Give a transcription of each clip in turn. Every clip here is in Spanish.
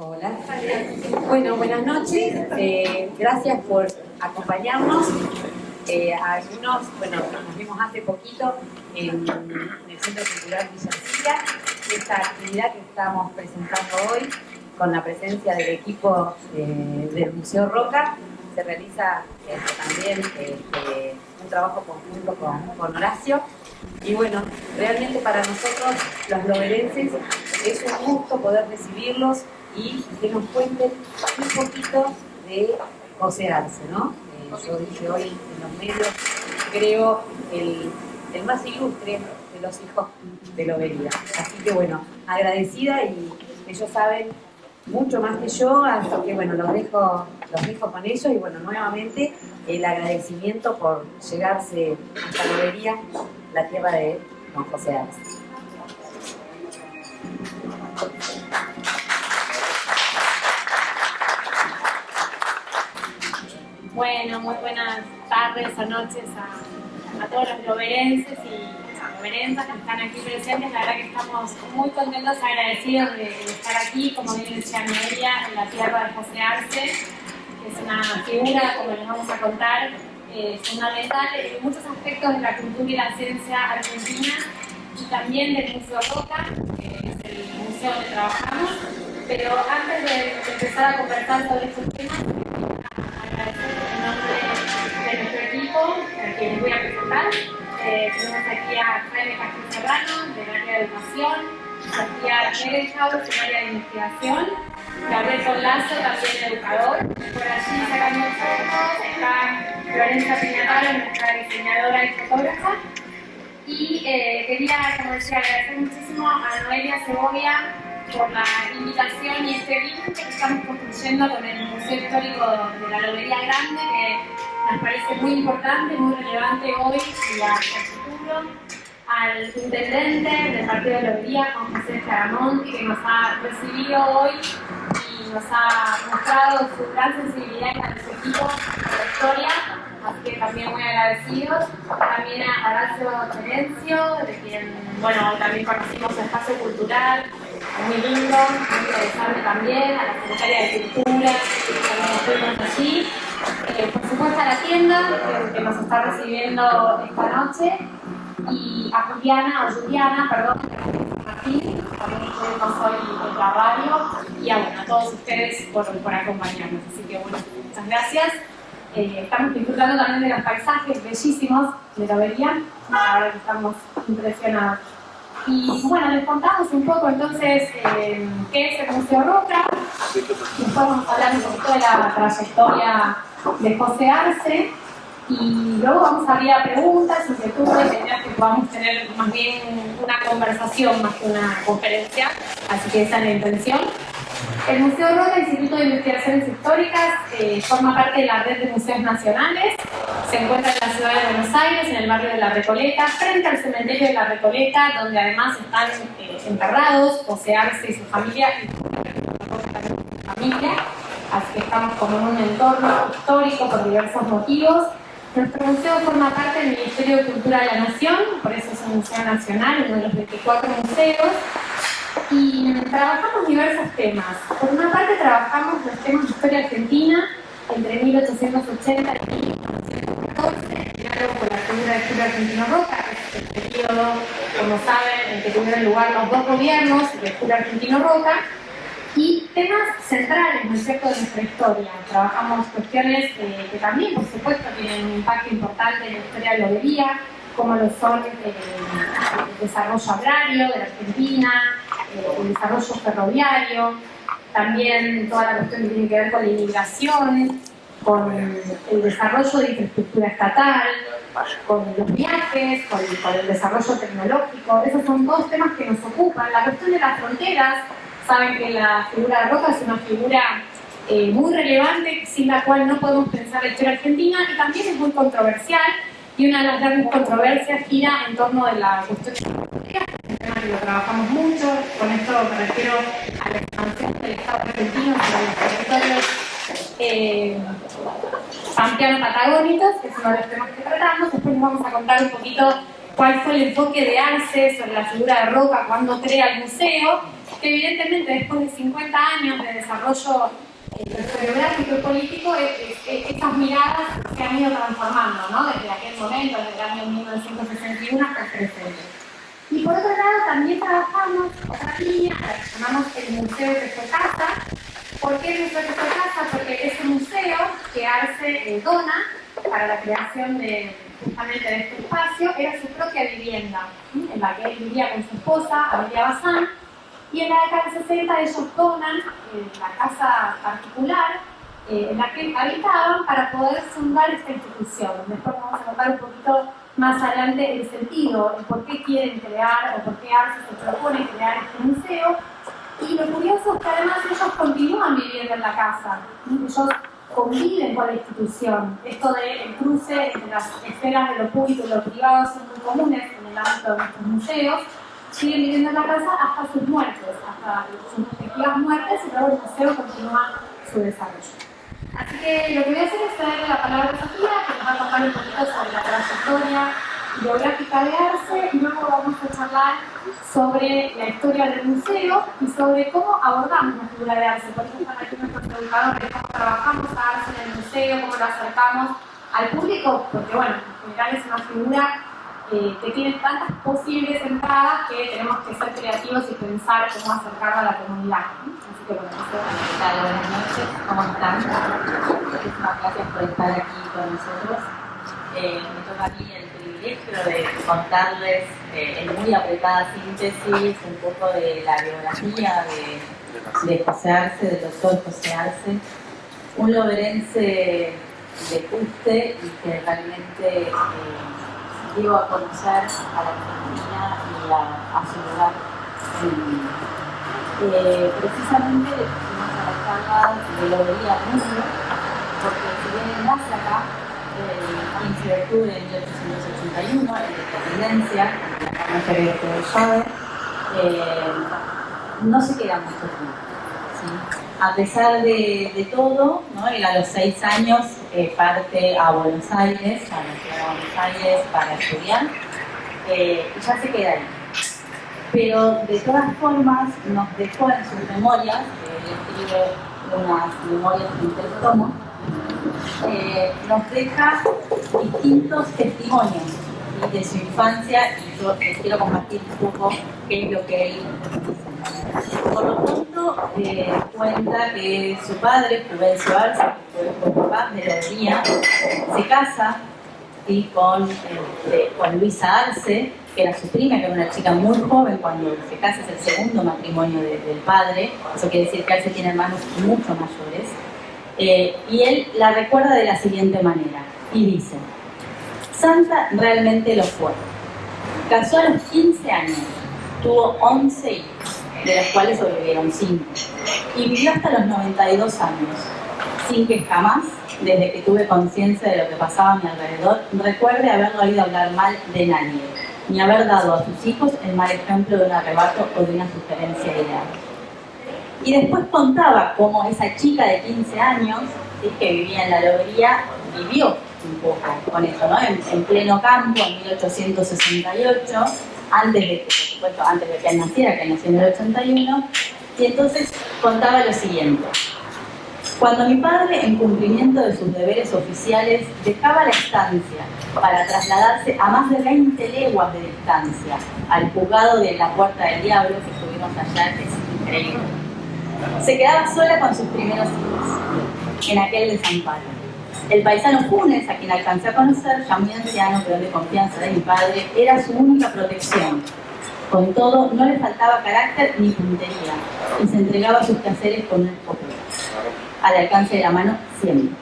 Hola. Bueno, buenas noches. Gracias por acompañarnos. Algunos, nos vimos hace poquito en el Centro Cultural Villancilla. Esta actividad que estamos presentando hoy, con la presencia del equipo del Museo Roca, se realiza también un trabajo conjunto con Horacio. Y bueno, realmente para nosotros, los loberenses, es un gusto poder recibirlos y que nos cuenten un poquito de José Arce, ¿no? Yo dije hoy en los medios, creo, el más ilustre de los hijos de Lobería. Así que bueno, agradecida, y ellos saben mucho más que yo, así que bueno, los dejo con ellos, y bueno, nuevamente el agradecimiento por llegarse hasta Lobería, la tierra de don José Arce. Bueno, muy buenas tardes o noches a todos los loberenses y loberenzas que están aquí presentes. La verdad que estamos muy contentos, agradecidos de estar aquí, como bien decía Noelia, en la tierra de José Arce, que es una figura, como les vamos a contar, fundamental en muchos aspectos de la cultura y la ciencia argentina, y también del Museo Roca, que es el museo donde trabajamos. Pero antes de empezar a conversar sobre estos temas, agradecer en nombre de nuestro equipo, al que les voy a presentar. Tenemos aquí a Jaime Castillo Serrano, del área de educación, Sofía Negenhaus, del área de investigación, Gabriel Lazo, también educador. Por allí, sacando fotos, está Florencia Piñataro, nuestra diseñadora y fotógrafa. Y quería, como decía, agradecer muchísimo a Noelia Segovia por la invitación y este vínculo que estamos construyendo con el Museo Histórico de la Lobería Grande, que nos parece muy importante, muy relevante hoy y hacia el futuro. Al intendente del partido de Lobería, Juan José Charamonti, que nos ha recibido hoy y nos ha mostrado su gran sensibilidad y su equipo de la historia. Así que también muy agradecidos. También a Horacio Terencio, de quien, también conocimos su espacio cultural, muy lindo, muy interesante también, a la Secretaría de Cultura, que también estuvimos allí. Por supuesto a la tienda, que nos está recibiendo esta noche, y a Juliana, Martín, también estuvimos hoy en la radio, y a todos ustedes por acompañarnos. Así que muchas gracias. Estamos disfrutando también de los paisajes bellísimos de Lobería, la verdad que estamos impresionados. Y les contamos un poco entonces qué es el Museo Roca. Después vamos a hablar un poquito de la trayectoria de José Arce, y luego vamos a abrir a preguntas, inquietudes, ideas que podamos tener más bien una conversación más que una conferencia, así que esa es la intención. El Museo Roca, Instituto de Investigaciones Históricas, forma parte de la red de museos nacionales. Se encuentra en la ciudad de Buenos Aires, en el barrio de La Recoleta, frente al cementerio de La Recoleta, donde además están enterrados José Arce y su familia, así que estamos como en un entorno histórico por diversos motivos. Nuestro museo forma parte del Ministerio de Cultura de la Nación, por eso es un museo nacional, uno de los 24 museos. Y trabajamos diversos temas. Por una parte trabajamos los temas de historia argentina entre 1880 y 1914, diálogo con la figura de Julio Argentino Roca, que es el periodo, como saben, en que tuvieron lugar los dos gobiernos de Julio Argentino Roca, y temas centrales, ¿no es cierto?, de nuestra historia. Trabajamos cuestiones que también, por supuesto, tienen un impacto importante en la historia de la Lobería, como lo son el desarrollo agrario de la Argentina, el desarrollo ferroviario, también toda la cuestión que tiene que ver con la inmigración, con el desarrollo de infraestructura estatal, con los viajes, con el desarrollo tecnológico. Esos son todos temas que nos ocupan. La cuestión de las fronteras, saben que la figura de Roca es una figura muy relevante, sin la cual no podemos pensar la historia argentina, y también es muy controversial. Y una de las grandes controversias gira en torno de la cuestión de las fronteras, que es un tema que lo trabajamos mucho. Con esto me refiero a la expansión del Estado argentino sobre los territorios pampeano-patagónicos, que es uno de los temas que tratamos. Después les vamos a contar un poquito cuál fue el enfoque de Arce sobre la figura de Roca cuando crea el museo, que evidentemente después de 50 años de desarrollo geográfico y político, estas miradas se han ido transformando, ¿no? Desde aquel momento, desde el año 1961 hasta el presente. Y por otro lado, también trabajamos otra línea, la que llamamos el Museo que fue casa. ¿Por qué el Museo que fue casa? Porque ese museo que Arce dona para la creación justamente de este espacio era su propia vivienda, en la que él vivía con su esposa, Amelia Bazán, y en la década del 60 ellos donan la casa particular en la que habitaban para poder fundar esta institución. Después vamos a contar un poquito más adelante el sentido, el por qué quieren crear o por qué Arce se propone crear este museo. Y lo curioso es que además ellos continúan viviendo en la casa. Ellos conviven con la institución. Esto del cruce entre las esferas de lo público y lo privado son muy comunes en el ámbito de nuestros museos. Siguen viviendo en la casa hasta sus muertes, hasta sus respectivas muertes, y luego el museo continúa su desarrollo. Así que lo que voy a hacer es cederle la palabra a Sofía, que nos va a contar un poquito sobre la trayectoria biográfica de Arce, y luego vamos a charlar sobre la historia del museo y sobre cómo abordamos la figura de Arce. Por eso están aquí nuestros educadores, cómo trabajamos a Arce en el museo, cómo lo acercamos al público, porque bueno, en general es una figura que tiene tantas posibles entradas que tenemos que ser creativos y pensar cómo acercarla a la comunidad. Así que bueno, ¿qué tal? Buenas noches, ¿cómo están? Muchísimas gracias por estar aquí con nosotros. Me toca a mí el privilegio de contarles en muy apretada síntesis un poco de la biografía de José Arce, del doctor José Arce, un loberense de fuste y que realmente dio a conocer a la Argentina y a su lugar. Precisamente le pusimos a la charla de Lobería al Mundo, porque si bien nace acá el 15 de octubre de 1881, en la Independencia, en la Feria de Chávez, no se queda mucho tiempo, ¿sí? A pesar de todo, ¿no? Él a los 6 años parte a Buenos Aires, a la ciudad de Buenos Aires para estudiar, y ya se queda ahí. Pero de todas formas nos dejó en sus memorias, él escribe unas memorias en 3 tomos, nos deja distintos testimonios, ¿sí?, de su infancia, y yo les quiero compartir un poco qué es lo que él dice. Por lo pronto cuenta que su padre, Prudencio Arce, que fue papá de Lobería, se casa, ¿sí?, con Luisa Arce, que era su prima, que era una chica muy joven cuando se casa, es el segundo matrimonio del padre. Eso quiere decir que Arce tiene hermanos mucho mayores. Y él la recuerda de la siguiente manera, y dice: Santa realmente lo fue. Casó a los 15 años, tuvo 11 hijos, de los cuales sobrevivieron 5, y vivió hasta los 92 años, sin que jamás, desde que tuve conciencia de lo que pasaba a mi alrededor, recuerde haberlo oído hablar mal de nadie, ni haber dado a sus hijos el mal ejemplo de un arrebato o de una sugerencia ideal. Y después contaba cómo esa chica de 15 años, ¿sí?, que vivía en la Lobería, vivió un poco con eso, ¿no? En pleno campo, en 1868, antes de que, por supuesto, antes de que él naciera, que nació en el 81, y entonces contaba lo siguiente: cuando mi padre, en cumplimiento de sus deberes oficiales, dejaba la estancia para trasladarse a más de 20 leguas de distancia al juzgado de la Puerta del Diablo, que estuvimos allá, que es increíble, se quedaba sola con sus primeros hijos, en aquel desamparo. El paisano Funes, a quien alcancé a conocer, ya muy anciano, pero de confianza de mi padre, era su única protección. Con todo, no le faltaba carácter ni puntería, y se entregaba a sus quehaceres con un escrúpulo, al alcance de la mano siempre.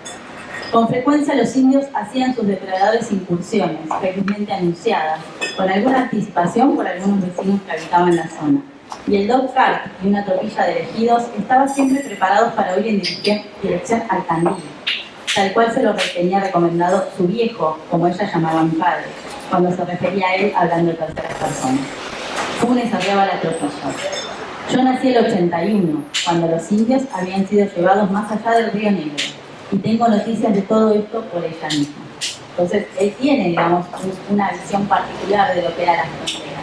Con frecuencia los indios hacían sus depredadores incursiones, felizmente anunciadas, con alguna anticipación por algunos vecinos que habitaban la zona. Y el dog cart y una tropilla de elegidos estaban siempre preparados para huir en dirección al Tandil, tal cual se lo tenía recomendado su viejo, como ella llamaba a mi padre, cuando se refería a él hablando de terceras personas. Funes arriaba la tropilla. Yo nací el 81, cuando los indios habían sido llevados más allá del río Negro, y tengo noticias de todo esto por ella misma. Entonces, él tiene, digamos, una visión particular de lo que era la frontera.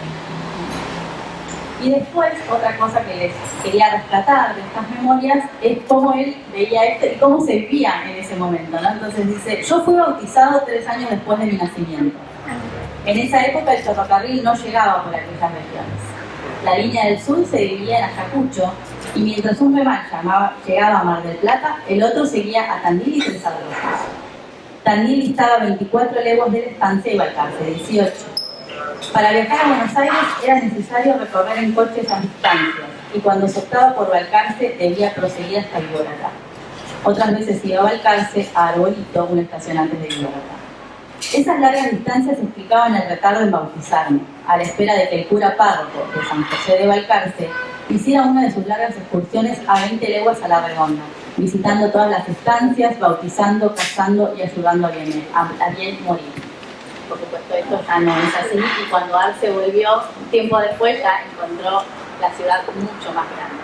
Y después, otra cosa que les quería rescatar de estas memorias es cómo él veía esto y cómo se vivía en ese momento, ¿no? Entonces dice, yo fui bautizado 3 años después de mi nacimiento. En esa época el ferrocarril no llegaba por aquellas regiones. La línea del sur se dividía en Ayacucho y mientras un ramal llegaba a Mar del Plata, el otro seguía a Tandil y Tres Arroyos. Tandil distaba 24 leguas de la estancia y Balcarce, 18. Para viajar a Buenos Aires era necesario recorrer en coche esas distancias y cuando se optaba por Balcarce debía proseguir hasta Viborata. Otras veces iba a Balcarce, a Arbolito, una estación antes de Viborata. Esas largas distancias explicaban el retardo en bautizarme, a la espera de que el cura párroco de San José de Balcarce hiciera una de sus largas excursiones a 20 leguas a la redonda, visitando todas las estancias, bautizando, casando y ayudando a bien morir. Por supuesto, esto ya no es así, y cuando Arce volvió, tiempo después ya encontró la ciudad mucho más grande.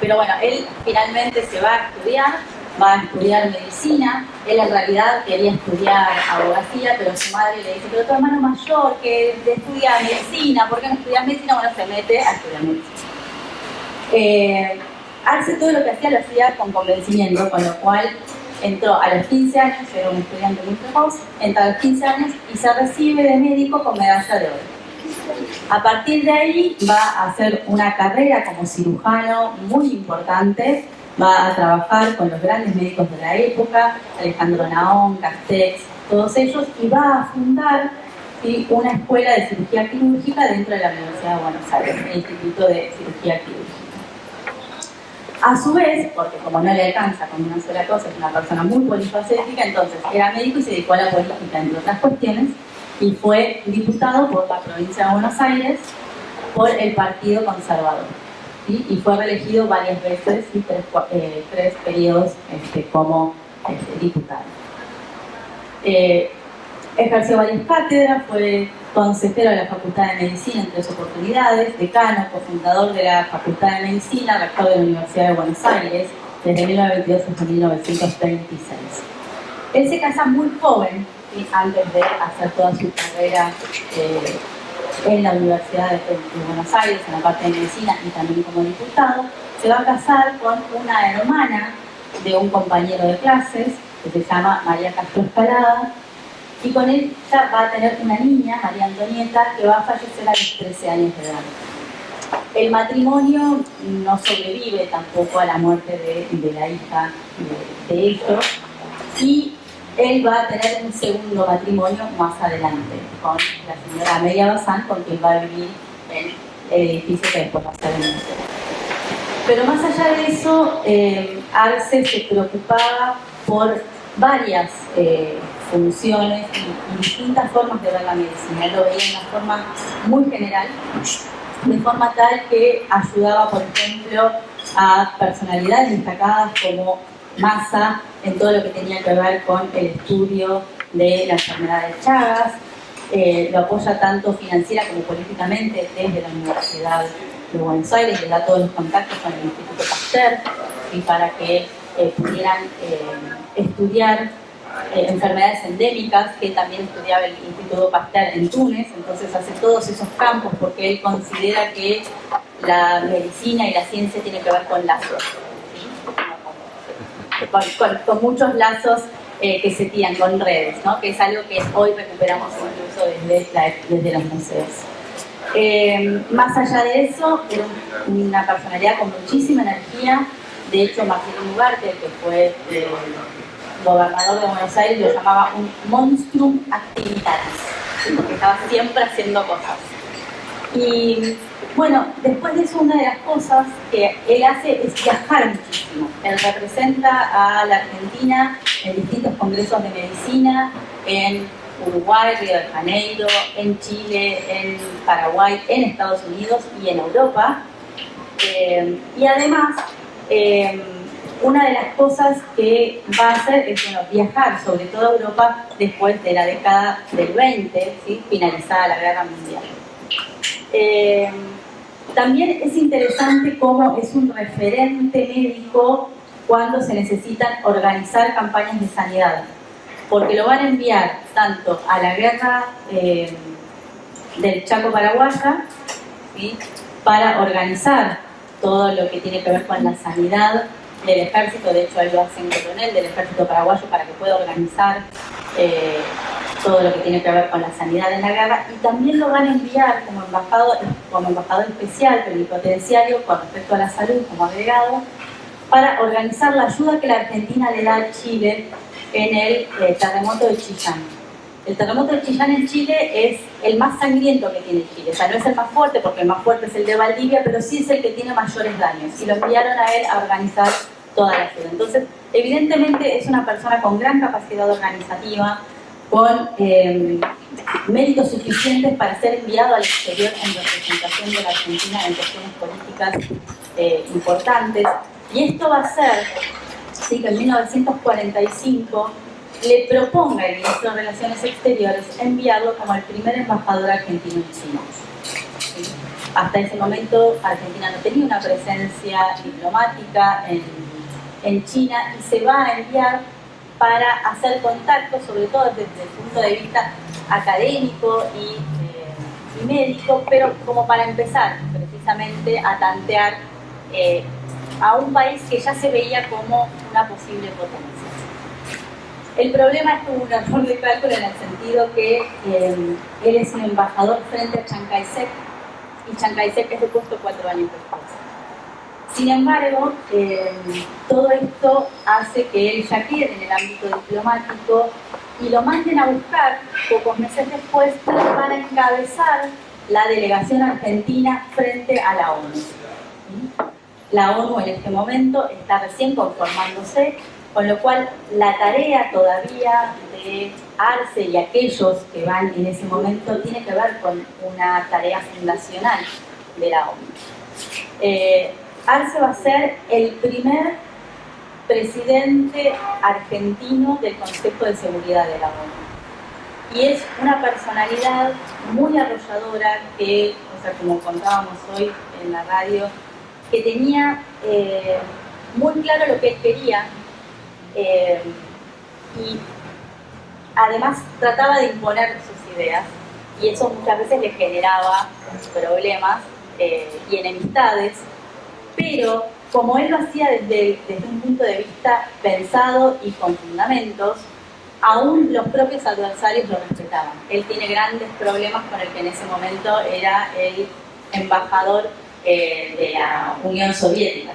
Pero bueno, él finalmente se va a estudiar medicina. Él en realidad quería estudiar abogacía, pero su madre le dice, pero tu hermano mayor que estudia medicina, ¿por qué no estudias medicina? Bueno, se mete a estudiar medicina. Arce todo lo que hacía lo hacía con convencimiento, con lo cual entró a los 15 años, era un estudiante muy precoz, entra a los 15 años y se recibe de médico con medalla de oro. A partir de ahí va a hacer una carrera como cirujano muy importante, va a trabajar con los grandes médicos de la época, Alejandro Naón, Castex, todos ellos, y va a fundar una escuela de cirugía quirúrgica dentro de la Universidad de Buenos Aires, el Instituto de Cirugía Quirúrgica. A su vez, porque como no le alcanza con una sola cosa, es una persona muy polifacética, entonces era médico y se dedicó a la política, entre otras cuestiones, y fue diputado por la provincia de Buenos Aires por el Partido Conservador. ¿Sí? Y fue reelegido varias veces, y tres periodos como diputado. Ejerció varias cátedras, fue consejero de la Facultad de Medicina en 3 oportunidades, decano, cofundador de la Facultad de Medicina, rector de la Universidad de Buenos Aires, desde 1922 hasta 1936. Él se casa muy joven, ¿sí? Antes de hacer toda su carrera en la Universidad de Buenos Aires, en la parte de Medicina y también como diputado. Se va a casar con una hermana de un compañero de clases, que se llama María Castro Escalada, y con él ya va a tener una niña, María Antonieta, que va a fallecer a los 13 años de edad. El matrimonio no sobrevive tampoco a la muerte de la hija de ellos, y él va a tener un segundo matrimonio más adelante con la señora Amelia Bazán, con quien va a vivir en el edificio que después va a ser el museo. Pero más allá de eso, Arce se preocupaba por varias funciones y distintas formas de ver la medicina. Él lo veía de una forma muy general, de forma tal que ayudaba, por ejemplo, a personalidades destacadas como Massa en todo lo que tenía que ver con el estudio de la enfermedad de Chagas. Lo apoya tanto financiera como políticamente desde la Universidad de Buenos Aires, le da todos los contactos con el Instituto Pasteur, y para que pudieran estudiar enfermedades endémicas, que también estudiaba el Instituto Pasteur en Túnez. Entonces hace todos esos campos porque él considera que la medicina y la ciencia tienen que ver con lazos, con muchos lazos que se tiran, con redes, ¿no? Que es algo que hoy recuperamos incluso desde los museos. Más allá de eso, era una personalidad con muchísima energía. De hecho, Marcelino Ugarte, que fue gobernador de Buenos Aires, lo llamaba un monstrum activitatis, ¿sí? Porque estaba siempre haciendo cosas. Y bueno, después de eso, una de las cosas que él hace es viajar muchísimo. Él representa a la Argentina en distintos congresos de medicina, en Uruguay, Río de Janeiro, en Chile, en Paraguay, en Estados Unidos y en Europa. Y además, una de las cosas que va a hacer es viajar sobre toda Europa después de la década del 20, ¿sí? Finalizada la Guerra Mundial. También es interesante cómo es un referente médico cuando se necesitan organizar campañas de sanidad, porque lo van a enviar tanto a la guerra del Chaco Paraguaya, ¿sí? para organizar todo lo que tiene que ver con la sanidad del ejército. De hecho, él lo hace en coronel del ejército paraguayo para que pueda organizar todo lo que tiene que ver con la sanidad en la guerra, y también lo van a enviar como embajador especial plenipotenciario con respecto a la salud como agregado, para organizar la ayuda que la Argentina le da a Chile en el terremoto de Chillán. El terremoto de Chillán en Chile es el más sangriento que tiene Chile, o sea, no es el más fuerte, porque el más fuerte es el de Valdivia, pero sí es el que tiene mayores daños, y lo enviaron a él a organizar toda la ayuda. Entonces, evidentemente es una persona con gran capacidad organizativa, con méritos suficientes para ser enviado al exterior en representación de la Argentina en cuestiones políticas importantes. Y esto va a ser, sí, que en 1945 le proponga el ministro de Relaciones Exteriores enviarlo como el primer embajador argentino en China. ¿Sí? Hasta ese momento Argentina no tenía una presencia diplomática en China, y se va a enviar para hacer contacto, sobre todo desde el punto de vista académico y médico, pero como para empezar precisamente a tantear a un país que ya se veía como una posible potencia. El problema es que hubo un error de cálculo en el sentido que él es un embajador frente a Chiang Kai-shek, y Chiang Kai-shek es depuesto 4 años después. Sin embargo, todo esto hace que él ya quede en el ámbito diplomático, y lo manden a buscar pocos meses después para encabezar la delegación argentina frente a la ONU. ¿Sí? La ONU en este momento está recién conformándose, con lo cual la tarea todavía de Arce y aquellos que van en ese momento tiene que ver con una tarea fundacional de la ONU. Arce va a ser el primer presidente argentino del Consejo de Seguridad de la ONU. Y es una personalidad muy arrolladora que, o sea, como contábamos hoy en la radio, que tenía muy claro lo que él quería, y además trataba de imponer sus ideas, y eso muchas veces le generaba problemas y enemistades, pero como él lo hacía desde un punto de vista pensado y con fundamentos, aún los propios adversarios lo respetaban. Él tiene grandes problemas con el que en ese momento era el embajador de la Unión Soviética,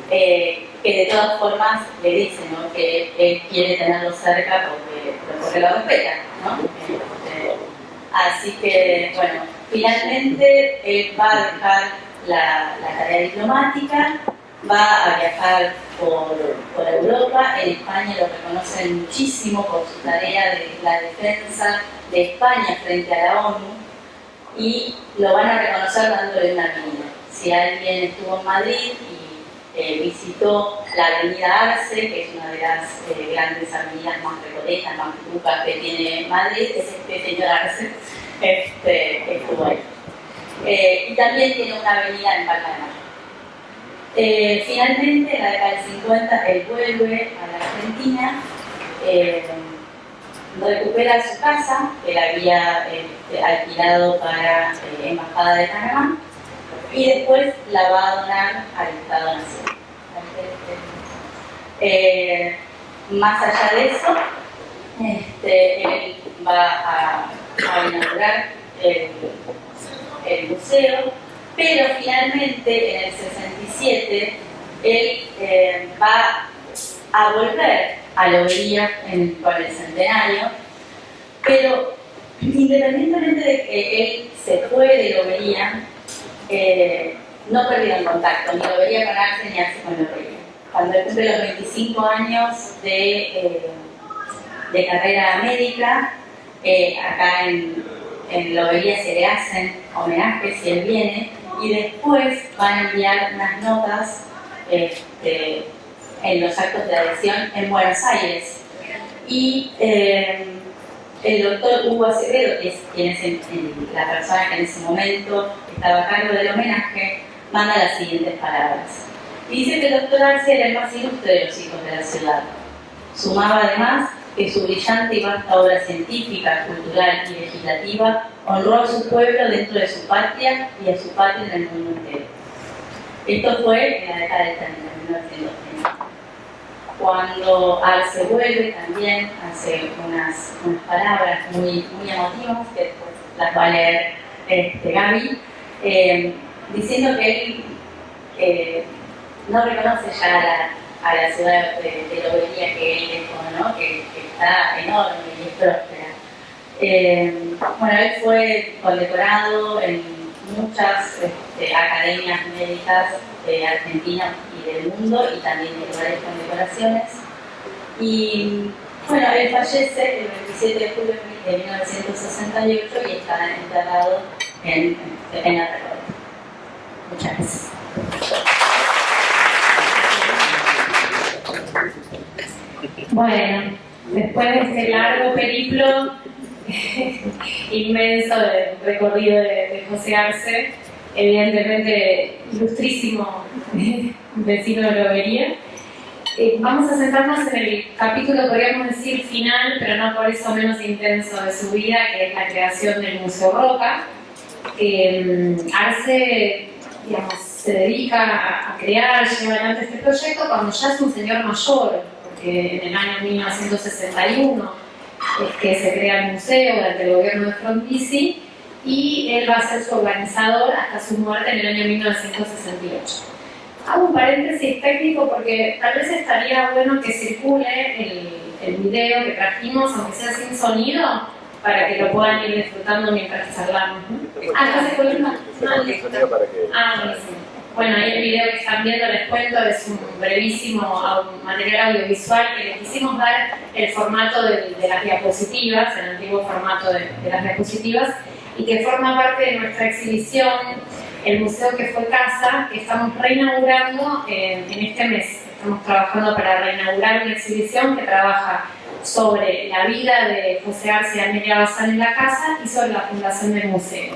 que de todas formas le dice, ¿no?, que él quiere tenerlo cerca porque lo respeta, ¿no? Así que, bueno, finalmente él va a dejar la tarea diplomática, va a viajar por Europa. En España lo reconocen muchísimo por su tarea de la defensa de España frente a la ONU, y lo van a reconocer dándole una avenida. Si alguien estuvo en Madrid y visitó la avenida Arce, que es una de las grandes avenidas más recoletas, más trucas que tiene Madrid, es este señor Arce, estuvo ahí. Y también tiene una avenida en Palma de Mayo. Finalmente, en la década del 50, él vuelve a la Argentina, recupera su casa, que él había alquilado para Embajada de Panamá, y después la va a donar al Estado Nacional. Más allá de eso, él va a inaugurar el museo, pero finalmente en el 67 él va a volver a Lobería con el centenario, pero independientemente de que él se fue de Lobería, no perdieron contacto, ni Lobería con Arce ni Arce con Lobería. Cuando él cumple los 25 años de carrera médica, acá en Lobería se le hacen homenajes y él viene, y después van a enviar unas notas en los actos de adhesión en Buenos Aires. Y el doctor Hugo Acevedo, que es quien es la persona que en ese momento estaba a cargo del homenaje, manda las siguientes palabras. Y dice que el doctor Arce era el más ilustre de los hijos de la ciudad. Sumaba además que su brillante y vasta obra científica, cultural y legislativa honró a su pueblo dentro de su patria y a su patria en el mundo entero. Esto fue en la década de 30, 1930. Cuando Arce vuelve también hace unas palabras muy emotivas, que después las va a leer Gaby, diciendo que él no reconoce ya a la ciudad de Lobería que él dejó, ¿no? que está enorme y es próspera. Bueno, él fue condecorado en muchas academias médicas de Argentina y del mundo, y también de varias condecoraciones. Y bueno, él fallece el 27 de julio de 1968 y está enterrado en la Recoleta. Muchas gracias. Bueno, después de este largo periplo inmenso del recorrido de José Arce, evidentemente ilustrísimo vecino de Lobería, vamos a centrarnos en el capítulo, podríamos decir, final, pero no por eso menos intenso de su vida, que es la creación del Museo Roca. Arce, digamos, se dedica a crear, lleva adelante este proyecto cuando ya es un señor mayor, porque en el año 1961 es que se crea el museo durante el gobierno de Frondizi, y él va a ser su organizador hasta su muerte en el año 1968. Hago un paréntesis técnico porque tal vez estaría bueno que circule el video que trajimos, aunque sea sin sonido, para que lo puedan ir disfrutando mientras charlamos, ¿no? ¿Acá se puede? Buenísimo. Bueno, ahí el video que están viendo, les cuento, es un brevísimo material audiovisual que les quisimos dar el formato de las diapositivas, el antiguo formato de las diapositivas, y que forma parte de nuestra exhibición, el Museo que fue Casa, que estamos reinaugurando en este mes. Estamos trabajando para reinaugurar una exhibición que trabaja sobre la vida de José Arce y Amelia Bazán en la casa y sobre la fundación del museo.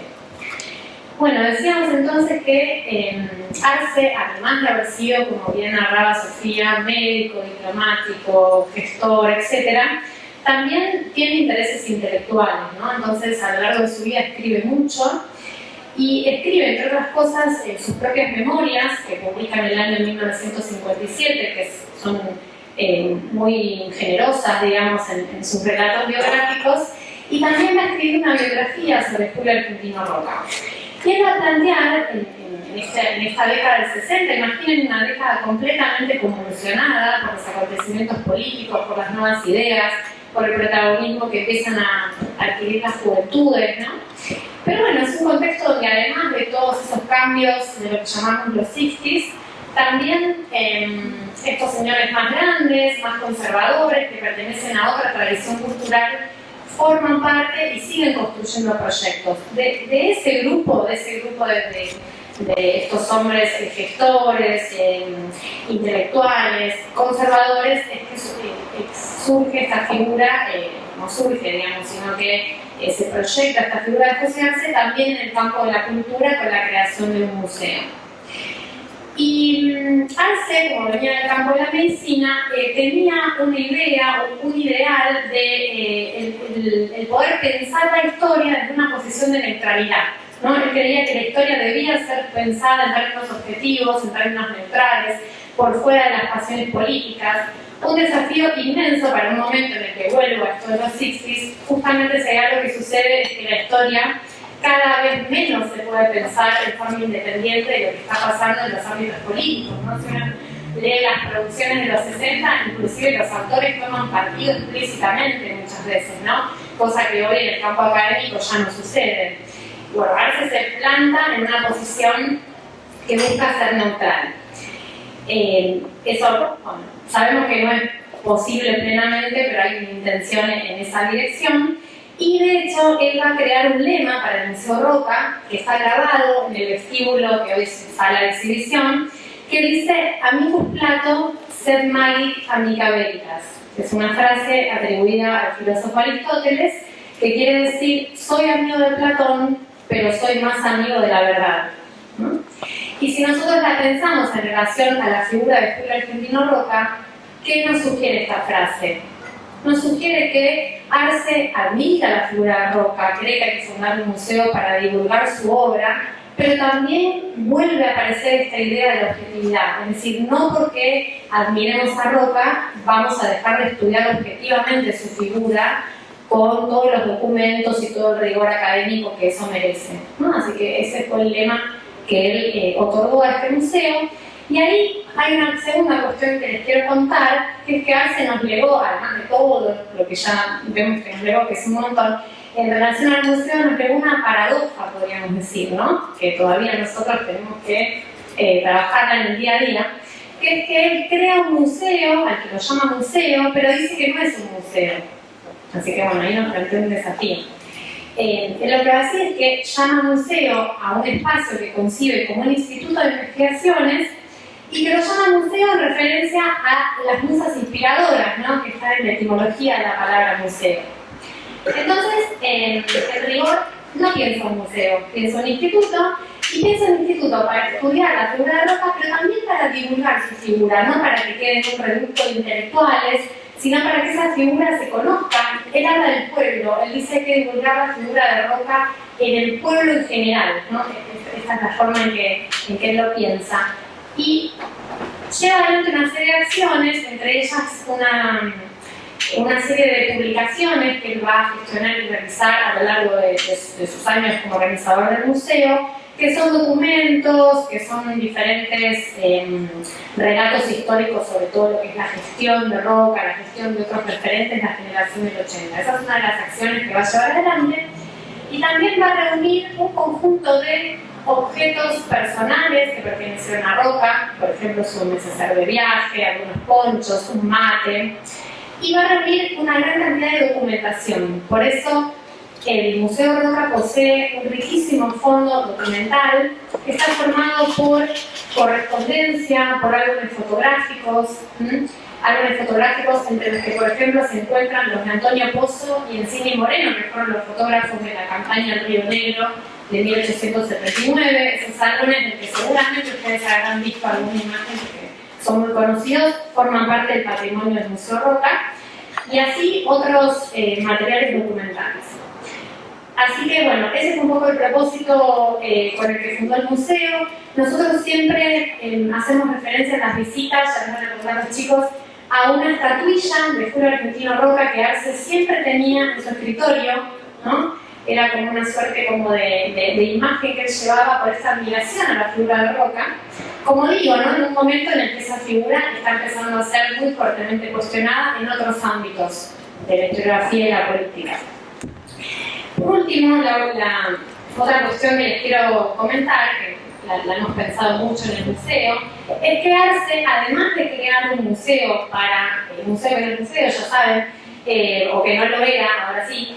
Bueno, decíamos entonces que Arce, además de haber sido, como bien narraba Sofía, médico, diplomático, gestor, etc., también tiene intereses intelectuales, ¿no? Entonces, a lo largo de su vida escribe mucho, y escribe, entre otras cosas, sus propias memorias, que publica en el año 1957, que son muy generosas, digamos, en sus relatos biográficos, y también va a escribir una biografía sobre Julio Argentino Roca. Y él va a plantear, en esta década del 60, imaginen una década completamente convulsionada por los acontecimientos políticos, por las nuevas ideas, por el protagonismo que empiezan a adquirir las juventudes, ¿no? Pero bueno, es un contexto donde además de todos esos cambios de lo que llamamos los 60s, también estos señores más grandes, más conservadores, que pertenecen a otra tradición cultural, forman parte y siguen construyendo proyectos. De ese grupo de estos hombres gestores, intelectuales, conservadores, es que surge esta figura, no surge, digamos, sino que se proyecta esta figura de José Arce también en el campo de la cultura con la creación de un museo. Y Arce, como venía del campo de la medicina, tenía una idea, un ideal de el poder pensar la historia desde una posición de neutralidad, ¿no? Él creía que la historia debía ser pensada en términos objetivos, en términos neutrales, por fuera de las pasiones políticas. Un desafío inmenso para un momento en el que vuelvo a esto de los 60s, justamente si hay algo que sucede es que la historia cada vez menos se puede pensar de forma independiente de lo que está pasando en los ámbitos políticos, ¿no? Si uno lee las producciones de los 60, inclusive los autores toman partido explícitamente muchas veces, ¿no? Cosa que hoy en el campo académico ya no sucede. Bueno, Arce se planta en una posición que busca ser neutral. Eso, bueno, sabemos que no es posible plenamente, pero hay una intención en esa dirección. Y de hecho, él va a crear un lema para el Museo Roca, que está grabado en el vestíbulo que hoy es sala de exhibición, que dice: Amicus Plato, sed magit amica veritas. Es una frase atribuida al filósofo Aristóteles, que quiere decir: soy amigo de Platón, pero soy más amigo de la verdad, ¿no? Y si nosotros la pensamos en relación a la figura de Julio Argentino Roca, ¿qué nos sugiere esta frase? nos sugiere que Arce admira la figura de Roca, cree que hay que fundar un museo para divulgar su obra, pero también vuelve a aparecer esta idea de la objetividad, es decir, no porque admiremos a Roca vamos a dejar de estudiar objetivamente su figura con todos los documentos y todo el rigor académico que eso merece, ¿no? Así que ese fue el lema que él otorgó a este museo. Y ahí hay una segunda cuestión que les quiero contar, que es que Arce nos legó, además de todo lo que ya vemos que nos legó, que es un montón, en relación al museo nos legó una paradoja, podríamos decir, ¿no? Que todavía nosotros tenemos que trabajarla en el día a día, que es que él crea un museo, al que lo llama museo, pero dice que no es un museo. Así que bueno, ahí nos plantea un desafío. Lo que hace es que llama museo a un espacio que concibe como un instituto de investigaciones y que lo llama museo en referencia a las musas inspiradoras, ¿no? Que está en la etimología de la palabra museo. Entonces, en rigor, no piensa un museo, piensa un instituto, y piensa un instituto para estudiar la figura de Roca, pero también para divulgar su figura, no para que quede en un reducto de intelectuales, sino para que esa figura se conozca. Él habla del pueblo, él dice que hay que divulgar la figura de Roca en el pueblo en general, ¿no? Esa es la forma en que él lo piensa. Y lleva adelante una serie de acciones, entre ellas una serie de publicaciones que él va a gestionar y realizar a lo largo de sus años como organizador del museo, que son documentos, que son diferentes relatos históricos sobre todo lo que es la gestión de Roca, la gestión de otros referentes de la generación del 80. Esa es una de las acciones que va a llevar adelante. Y también va a reunir un conjunto de objetos personales que pertenecieron a Roca, por ejemplo su neceser de viaje, algunos ponchos, un mate, y va a reunir una gran cantidad de documentación. Por eso el Museo Roca posee un riquísimo fondo documental que está formado por correspondencia, por álbumes fotográficos, entre los que, por ejemplo, se encuentran los de Antonio Pozo y Encini Moreno, que fueron los fotógrafos de la campaña del Río Negro de 1879. Esos álbumes, de que seguramente ustedes habrán visto alguna imagen que son muy conocidos, forman parte del patrimonio del Museo Roca, y así otros materiales documentales. Así que bueno, ese es un poco el propósito con el que fundó el museo. Nosotros siempre hacemos referencia en las visitas, ya les voy a recordar los chicos, a una estatuilla de Julio Argentino Roca que Arce siempre tenía en su escritorio, ¿no? Era como una suerte como de imagen que él llevaba por esta admiración a la figura de Roca. Como digo, ¿no? En un momento en el que esa figura está empezando a ser muy fuertemente cuestionada en otros ámbitos de la historiografía y la política. Por último, la otra cuestión que les quiero comentar, que la hemos pensado mucho en el museo, es que Arce, además de crear un museo para el museo que no es museo, ya saben, o que no lo era, ahora sí,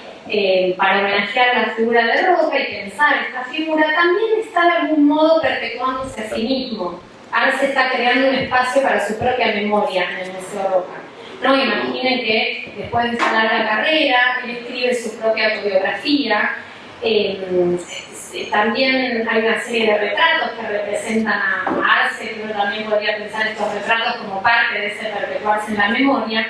para homenajear la figura de Roca y pensar esta figura, también está de algún modo perpetuándose a sí mismo. Arce está creando un espacio para su propia memoria en el Museo Roca. ¿No? Imaginen que después de esta larga carrera, él escribe su propia autobiografía. También hay una serie de retratos que representan a Arce, que uno también podría pensar estos retratos como parte de ese perpetuarse en la memoria.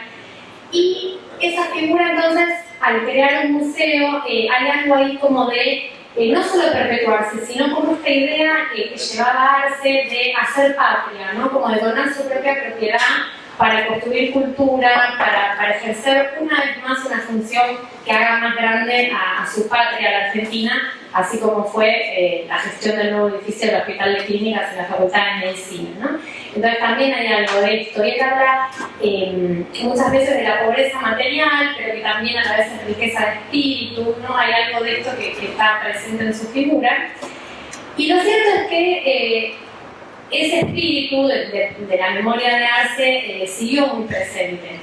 Y esa figura entonces, al crear un museo, hay algo ahí como de no solo perpetuarse, sino como esta idea que llevaba Arce de hacer patria, ¿no? Como de donar su propia propiedad para construir cultura, para ejercer una vez más una función que haga más grande a su patria, a la Argentina, así como fue la gestión del nuevo edificio del Hospital de Clínicas en la Facultad de Medicina, ¿no? Entonces también hay algo de esto. Y él habla muchas veces de la pobreza material, pero que también a la vez es riqueza de espíritu, ¿no? Hay algo de esto que está presente en su figura. Y lo cierto es que ese espíritu de la memoria de Arce siguió muy presente.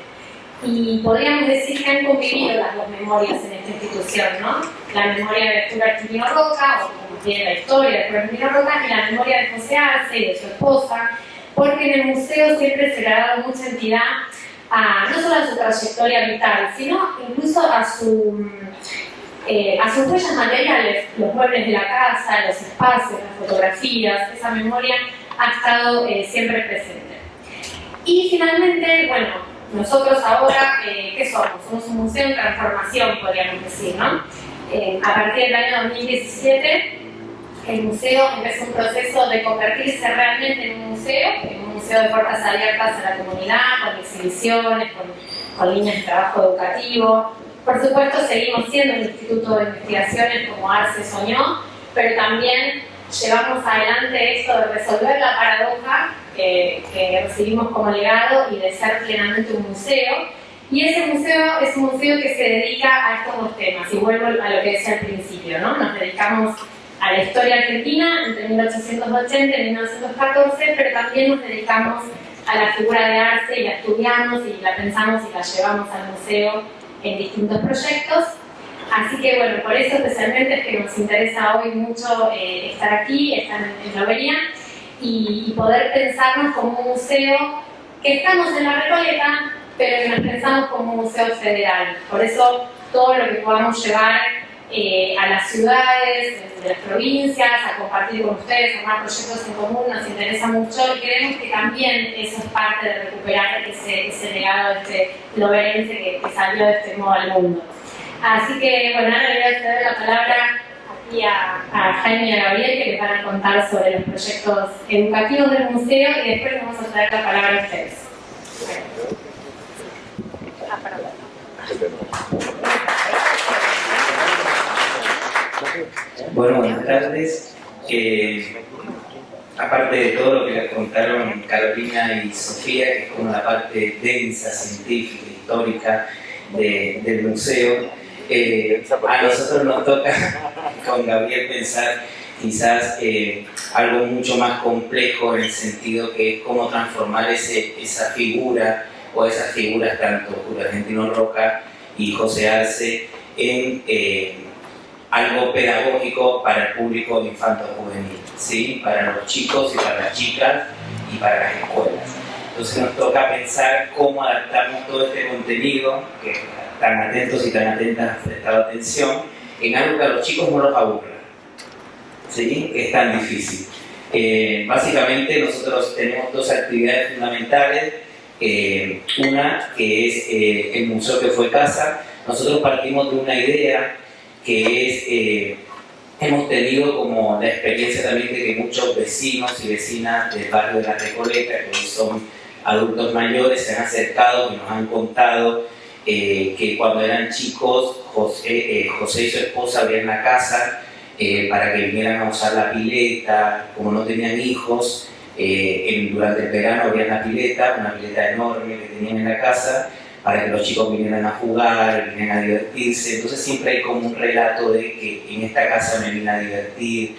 Y podríamos decir que han convivido las dos memorias en esta institución, ¿no? La memoria de Julio Argentino Roca, o como tiene la historia de Julio Argentino Roca, y la memoria de José Arce y de su esposa, porque en el museo siempre se le ha dado mucha entidad no solo a su trayectoria vital, sino incluso a sus huellas materiales, los muebles de la casa, los espacios, las fotografías. Esa memoria ha estado siempre presente. Y finalmente, bueno, nosotros ahora, ¿qué somos? Somos un museo en transformación, podríamos decir, ¿no? A partir del año 2017, el museo empezó un proceso de convertirse realmente en un museo de puertas abiertas a la comunidad, con exhibiciones, con líneas de trabajo educativo. Por supuesto, seguimos siendo un instituto de investigaciones como Arce soñó, pero también llevamos adelante esto de resolver la paradoja que recibimos como legado y de ser plenamente un museo. Y ese museo es un museo que se dedica a estos dos temas, y vuelvo a lo que decía al principio, ¿no? Nos dedicamos a la historia argentina entre 1880 y 1914, pero también nos dedicamos a la figura de Arce y la estudiamos y la pensamos y la llevamos al museo en distintos proyectos. Así que bueno, por eso especialmente es que nos interesa hoy mucho estar aquí, estar en Lobería y poder pensarnos como un museo que estamos en la Recoleta, pero que nos pensamos como un museo federal. Por eso todo lo que podamos llevar a las ciudades, de las provincias, a compartir con ustedes, a armar proyectos en común, nos interesa mucho y creemos que también eso es parte de recuperar ese legado loberense que salió de este modo al mundo. Así que, bueno, ahora le voy a ceder la palabra aquí a Jaime y a Gabriel, que les van a contar sobre los proyectos educativos del museo, y después les vamos a traer la palabra a ustedes. Bueno, buenas tardes. Aparte de todo lo que les contaron Carolina y Sofía, que es como la parte densa, científica, histórica del museo, a nosotros nos toca con Gabriel pensar quizás algo mucho más complejo, en el sentido que es cómo transformar esa figura o esas figuras, tanto Julio Argentino Roca y José Arce, en algo pedagógico para el público infanto-juvenil, ¿sí? Para los chicos y para las chicas y para las escuelas. Entonces nos toca pensar cómo adaptamos todo este contenido, que tan atentos y tan atentas han prestado atención, en algo que a los chicos no los aburra, ¿sí? Es tan difícil. Básicamente nosotros tenemos dos actividades fundamentales. Una que es el museo que fue casa. Nosotros partimos de una idea que es, hemos tenido como la experiencia también de que muchos vecinos y vecinas del barrio de La Recoleta, que hoy son adultos mayores, se han acercado y nos han contado que cuando eran chicos, José y su esposa abrían la casa para que vinieran a usar la pileta. Como no tenían hijos, durante el verano abrían la pileta, una pileta enorme que tenían en la casa, para que los chicos vinieran a jugar, vinieran a divertirse. Entonces siempre hay como un relato de que en esta casa me vine a divertir,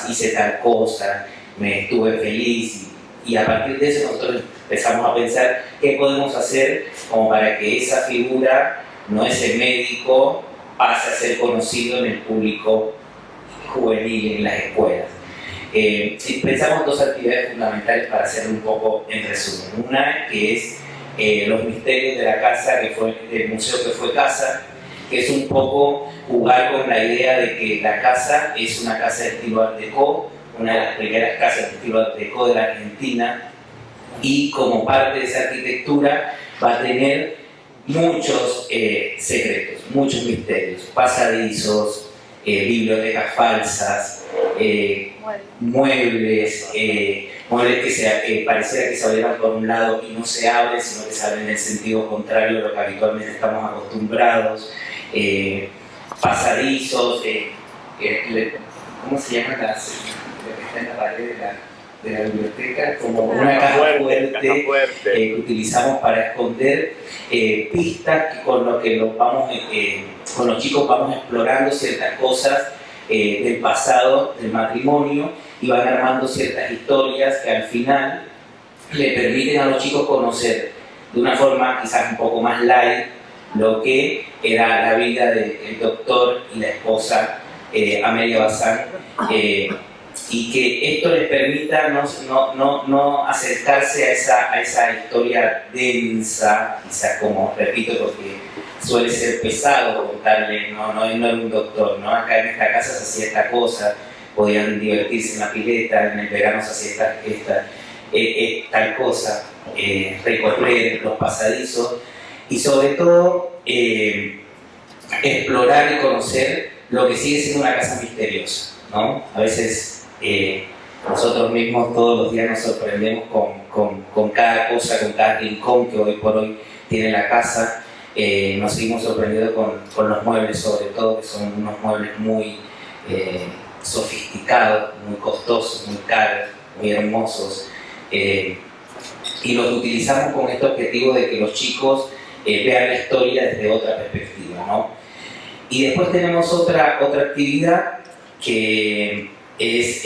hice tal cosa, me estuve feliz, y a partir de eso nosotros empezamos a pensar qué podemos hacer como para que esa figura, no ese médico, pase a ser conocido en el público juvenil, en las escuelas. Pensamos dos actividades fundamentales para hacerlo un poco en resumen. Una que es los misterios de la casa, del museo que fue casa, que es un poco jugar con la idea de que la casa es una casa de estilo Art Deco, una de las primeras casas de estilo Art Deco de la Argentina, y como parte de esa arquitectura va a tener muchos secretos, muchos misterios, pasadizos, bibliotecas falsas, muebles que pareciera que se abrieran por un lado y no se abren, sino que se abren en el sentido contrario a lo que habitualmente estamos acostumbrados, pasadizos, ¿cómo se llaman lo que está en la pared de la biblioteca? Como una caja fuerte que utilizamos para esconder pistas que con los chicos vamos explorando ciertas cosas del pasado, del matrimonio, y van armando ciertas historias que al final le permiten a los chicos conocer de una forma quizás un poco más light lo que era la vida del doctor y la esposa Amelia Bazán, y que esto les permita no acercarse a esa historia densa, quizás, como repito, porque suele ser pesado contarle, no era un doctor, ¿no? Acá en esta casa se hacía esta cosa, podían divertirse en la pileta, en el verano se hacía tal cosa. recorrer los pasadizos y sobre todo explorar y conocer lo que sigue siendo una casa misteriosa, ¿no? A veces nosotros mismos todos los días nos sorprendemos con cada cosa, con cada rincón que hoy por hoy tiene la casa. Nos seguimos sorprendiendo con los muebles, sobre todo, que son unos muebles muy sofisticados, muy costosos, muy caros, muy hermosos. Y los utilizamos con este objetivo de que los chicos vean la historia desde otra perspectiva, ¿no? Y después tenemos otra actividad que es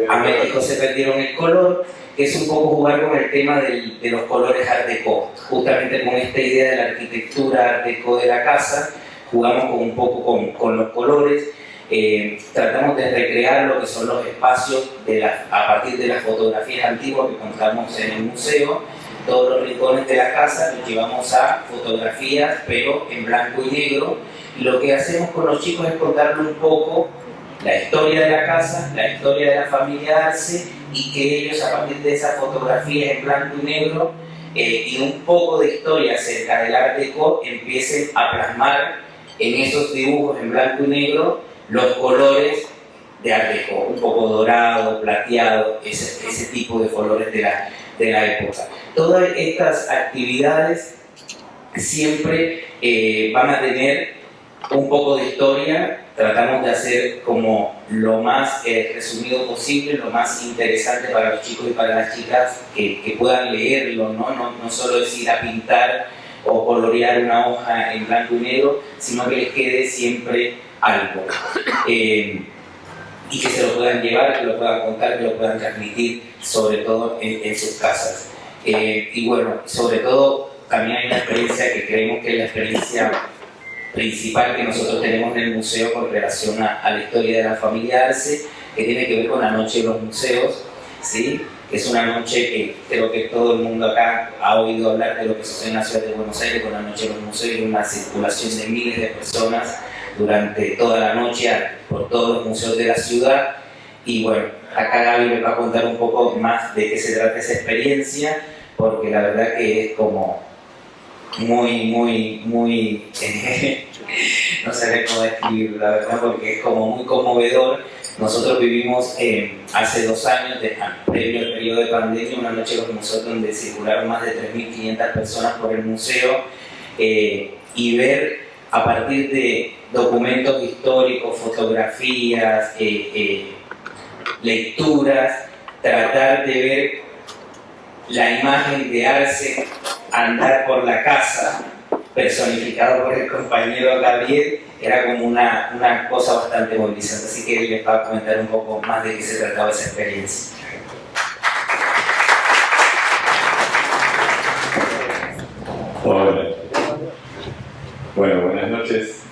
Américo se perdieron el color, que es un poco jugar con el tema de los colores Art Deco. Justamente con esta idea de la arquitectura Art Deco de la casa, jugamos un poco con los colores. Tratamos de recrear lo que son los espacios a partir de las fotografías antiguas que contamos en el museo. Todos los rincones de la casa los llevamos a fotografías, pero en blanco y negro. Y lo que hacemos con los chicos es contarle un poco la historia de la casa, la historia de la familia Arce, y que ellos a partir de esas fotografías en blanco y negro y un poco de historia acerca del Art Deco empiecen a plasmar en esos dibujos en blanco y negro los colores de Art Deco, un poco dorado, plateado, ese tipo de colores de la época. Todas estas actividades siempre van a tener un poco de historia. Tratamos de hacer como lo más resumido posible, lo más interesante para los chicos y para las chicas que puedan leerlo, no solo es ir a pintar o colorear una hoja en blanco y negro, sino que les quede siempre algo. Y que se lo puedan llevar, que lo puedan contar, que lo puedan transmitir, sobre todo en sus casas. Y bueno, sobre todo también hay una experiencia que creemos que es la experiencia principal que nosotros tenemos en el museo con relación a la historia de la familia Arce, que tiene que ver con la Noche de los Museos, ¿sí? Que es una noche que creo que todo el mundo acá ha oído hablar de lo que sucede en la ciudad de Buenos Aires con la Noche de los Museos, y una circulación de miles de personas durante toda la noche por todos los museos de la ciudad. Y bueno, acá Gaby les va a contar un poco más de qué se trata esa experiencia, porque la verdad que es como muy no sé cómo describirlo, la verdad, porque es como muy conmovedor. Nosotros vivimos hace 2 años, previo al periodo de pandemia, una noche de los museos donde circularon más de 3.500 personas por el museo, y ver a partir de documentos históricos, fotografías, lecturas, tratar de ver la imagen de Arce andar por la casa, personificado por el compañero Gabriel, era como una cosa bastante movilizante. Así que él les va a comentar un poco más de qué se trataba esa experiencia. Hola. Bueno, buenas noches.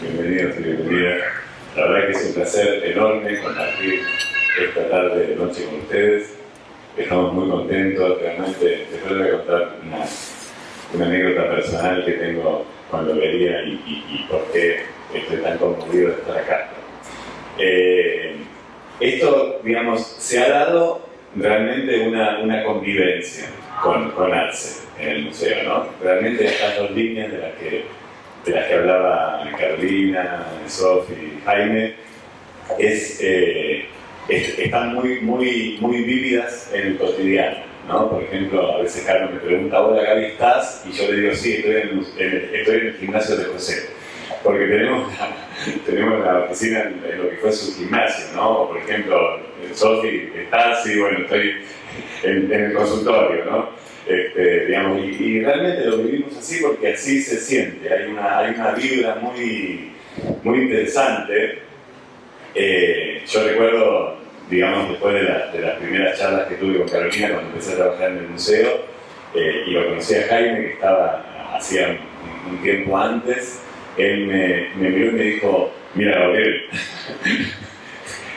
Bienvenidos y bienvenidas. La verdad que es un placer enorme compartir esta tarde de noche con ustedes. Estamos muy contentos, realmente. Les voy a contar una anécdota personal que tengo con Lobería y por qué estoy tan conmovido de estar acá. Esto, digamos, se ha dado realmente una convivencia con Arce en el museo, ¿no? Realmente estas 2 líneas de las que hablaba Carolina, Sofi y Jaime, están muy vívidas en el cotidiano, ¿no? Por ejemplo, a veces Carmen me pregunta: hola Gaby, ¿estás? Y yo le digo: sí, estoy en el gimnasio de José, porque tenemos la oficina en lo que fue su gimnasio, ¿no? O por ejemplo, Sofi, ¿estás? Sí, bueno, estoy en el consultorio, ¿no? Digamos, y realmente lo vivimos así porque así se siente, hay una vibra muy interesante. Yo recuerdo, digamos, después de las primeras charlas que tuve con Carolina cuando empecé a trabajar en el museo, y lo conocí a Jaime, que estaba hacía un tiempo antes, él me miró y me dijo: mira, Gabriel,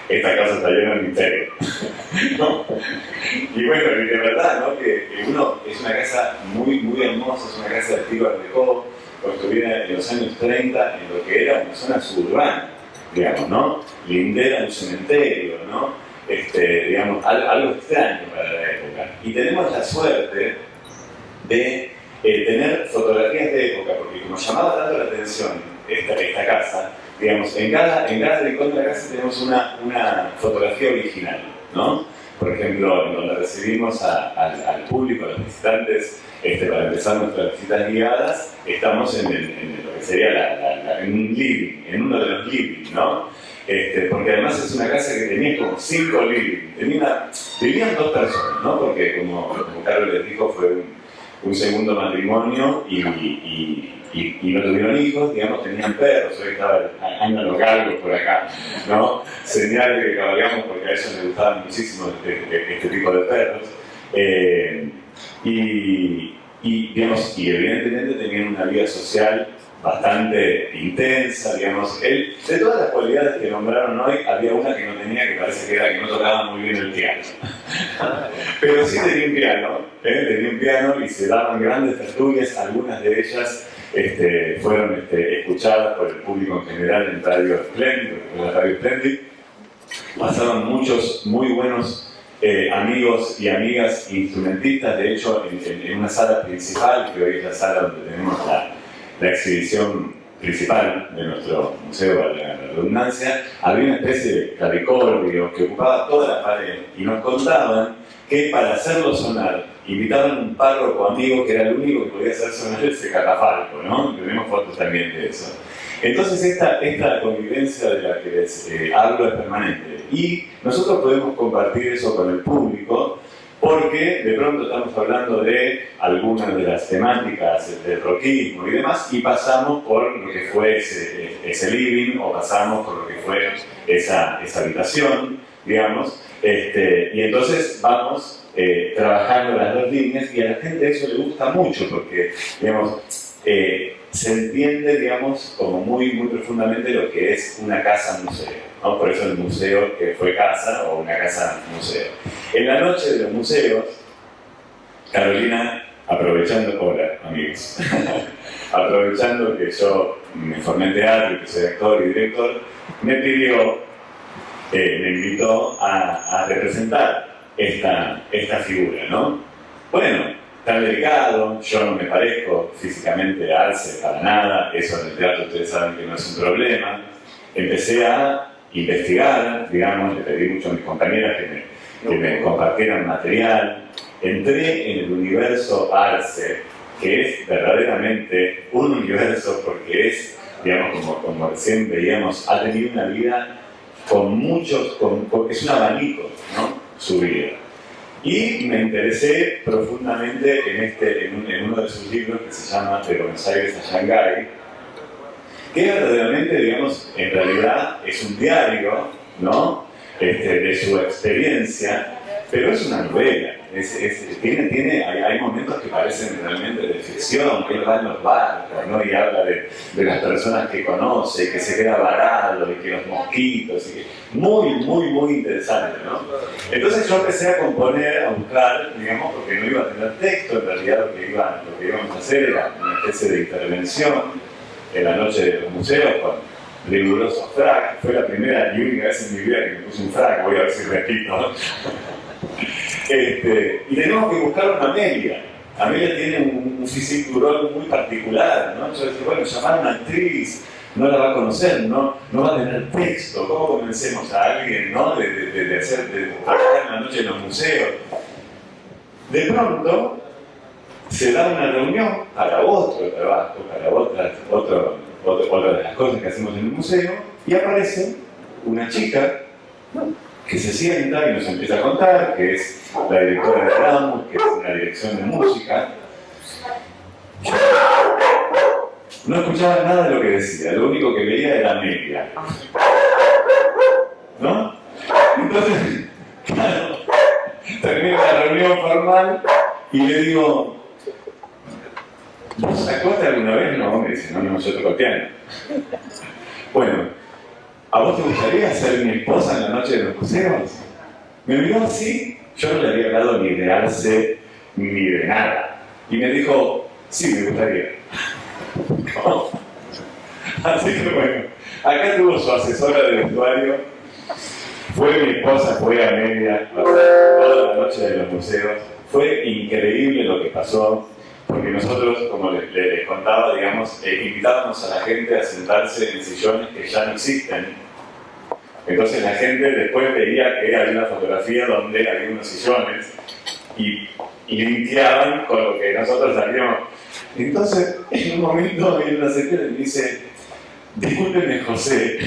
esta casa está llena de misterio. ¿No? Y bueno, de verdad, ¿no? Que uno es una casa muy hermosa, es una casa de estilo Art Deco, construida en los años 30 en lo que era una zona suburbana, digamos, ¿no? Lindera un cementerio, ¿no? digamos, algo extraño para la época. Y tenemos la suerte de tener fotografías de época, porque como llamaba tanto la atención esta casa, digamos, en cada rincón de la casa tenemos una fotografía original, ¿no? Por ejemplo, en donde recibimos al público, a los visitantes, para empezar nuestras visitas guiadas, estamos en lo que sería en un living, en uno de los living, ¿no? Porque además es una casa que tenía como 5 living, vivían 2 personas, ¿no? Porque como Carlos les dijo, fue un segundo matrimonio y no tuvieron hijos, digamos, tenían perros, hoy andan los galgos por acá, ¿no? Señal de que cabalgamos porque a ellos les gustaban muchísimo este tipo de perros. Digamos, y evidentemente tenían una vida social bastante intensa, digamos. De todas las cualidades que nombraron hoy, había una que no tenía, que parece que era que no tocaba muy bien el piano. Pero sí tenía un piano y se daban grandes tertulias, algunas de ellas fueron escuchadas por el público en general en Radio Splendid, porque fue la Radio Splendid. Pasaron muchos muy buenos amigos y amigas instrumentistas, de hecho en una sala principal, que hoy es la sala donde tenemos la exhibición principal de nuestro museo, a la redundancia, había una especie de clavicordio que ocupaba toda la pared y nos contaban que para hacerlo sonar invitaban a un párroco amigo que era el único que podía hacer sonar ese catafalco, ¿no? Tenemos fotos también de eso. Entonces esta convivencia de la que les hablo es permanente y nosotros podemos compartir eso con el público porque de pronto estamos hablando de algunas de las temáticas del rockismo y demás y pasamos por lo que fue ese living o pasamos por lo que fue esa habitación, digamos, y entonces vamos trabajando las dos líneas y a la gente eso le gusta mucho porque, digamos, se entiende, digamos, como muy, muy profundamente lo que es una casa-museo, ¿no? Por eso el museo que fue casa o una casa-museo. En la noche de los museos, Carolina, hola amigos, aprovechando que yo me formé en teatro y que soy actor y director, me invitó a representar esta figura, ¿no? Bueno, tan delicado, yo no me parezco físicamente a Arce para nada, eso en el teatro ustedes saben que no es un problema. Empecé a investigar, digamos, le pedí mucho a mis compañeras que me compartieran material. Entré en el universo Arce, que es verdaderamente un universo porque es, digamos, como recién veíamos, ha tenido una vida con muchos, es un abanico, ¿no? Su vida. Y me interesé profundamente en uno de sus libros que se llama De Buenos Aires a Shanghái, que verdaderamente, digamos, en realidad es un diario, ¿no? De su experiencia, pero es una novela. Hay momentos que parecen realmente de ficción, que él va en los barcos, ¿no? Y habla de las personas que conoce, y que se queda varado, y que los mosquitos, y que... muy, muy, muy interesante, ¿no? Entonces yo empecé a componer, a buscar, digamos, porque no iba a tener texto, en realidad lo que íbamos a hacer era una especie de intervención en la noche de los museos con rigurosos frac. Fue la primera y única vez en mi vida que me puse un frac, voy a ver si repito. Y tenemos que buscar una Amelia. Amelia tiene un físico muy particular, ¿no? Yo decía, bueno, llamar a una actriz, no la va a conocer, no va a tener texto. ¿Cómo convencemos a alguien, ¿no? de trabajar en la noche en los museos? De pronto se da una reunión para otro trabajo, para otra de las cosas que hacemos en el museo, y aparece una chica que se sienta y nos empieza a contar que es la directora de Ramos, que es una dirección de música. Yo no escuchaba nada de lo que decía, lo único que veía era Amelia, ¿no? Entonces, claro, termina la reunión formal y le digo, ¿vos sacaste alguna vez? No, me dice, no, yo toco el piano. Bueno, ¿a vos te gustaría ser mi esposa en la noche de los museos? Me miró así, yo no le había hablado ni de Arce ni de nada. Y me dijo, sí, me gustaría. ¿Cómo? Así que bueno, acá tuvo su asesora de vestuario. Fue mi esposa, fue Amelia, toda la noche de los museos. Fue increíble lo que pasó, porque nosotros, como les contaba, digamos, invitábamos a la gente a sentarse en sillones que ya no existen. Entonces la gente después veía que había una fotografía donde había unos sillones y limpiaban con lo que nosotros sabíamos. Entonces, en un momento viene una señora y me dice: discúlpeme, José.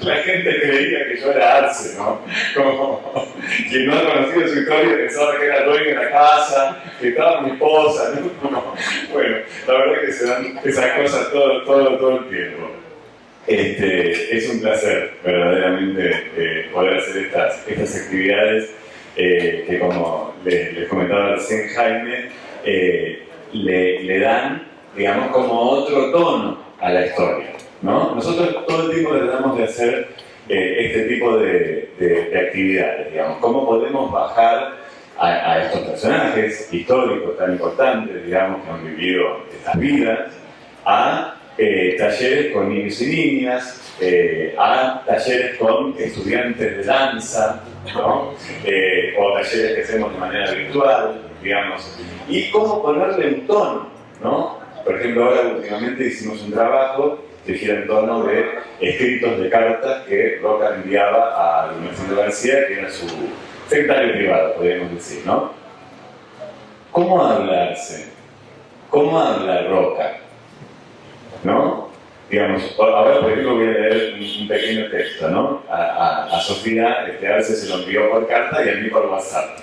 La gente creía que yo era Arce, ¿no? Como quien no ha conocido su historia pensaba que era el dueño de la casa, que estaba mi esposa, ¿no? Bueno, la verdad que se dan esas cosas todo el tiempo. Es un placer, verdaderamente, poder hacer estas actividades que, como les comentaba recién Jaime, le dan, digamos, como otro tono a la historia, ¿no? Nosotros todo el tiempo tratamos de hacer este tipo de actividades, digamos, cómo podemos bajar a estos personajes históricos tan importantes, digamos, que han vivido estas vidas, a talleres con niños y niñas, a talleres con estudiantes de danza, ¿no? O talleres que hacemos de manera virtual, digamos, y cómo ponerle un tono, ¿no? Por ejemplo, ahora últimamente hicimos un trabajo que gira en torno de escritos de cartas que Roca enviaba a Lumercindo García, que era su secretario privado, podríamos decir, ¿no? ¿Cómo hablarse? ¿Cómo habla Roca? ¿No? Digamos, ahora por ejemplo voy a leer un pequeño texto, ¿no? A Sofía, Arce se lo envió por carta y a mí por WhatsApp.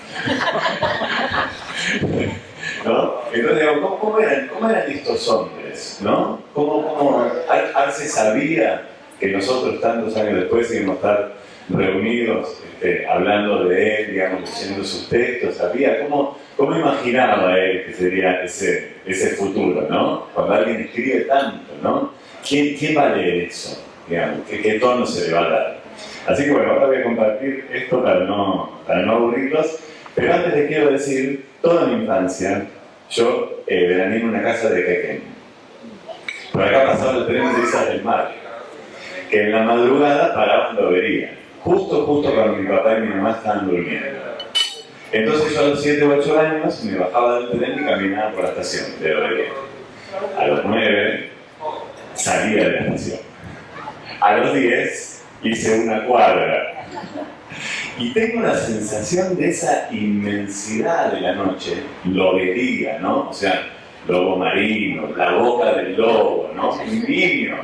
¿No? Entonces, digamos, ¿cómo eran estos hombres? ¿No? ¿Cómo Arce sabía que nosotros tantos años después íbamos a estar reunidos hablando de él, digamos, leyendo sus textos? ¿Sabía? ¿Cómo imaginaba él que sería ese futuro, ¿no? Cuando alguien escribe tanto, ¿no? ¿Quién va a leer eso? Digamos, ¿qué tono se le va a dar? Así que bueno, ahora voy a compartir esto para no aburrirlos, pero antes les quiero decir, toda mi infancia, yo veraneé en una casa de Quequén. Por acá pasaba el tren de Islas del Mar, que en la madrugada paraba en Lobería, justo cuando mi papá y mi mamá estaban durmiendo. Entonces yo a los 7 u 8 años me bajaba del tren y caminaba por la estación de Lobería. A los 9 salía de la estación. A los 10 hice una cuadra. Y tengo la sensación de esa inmensidad de la noche, lobería, ¿no? O sea, lobo marino, la boca del lobo, ¿no? Un niño,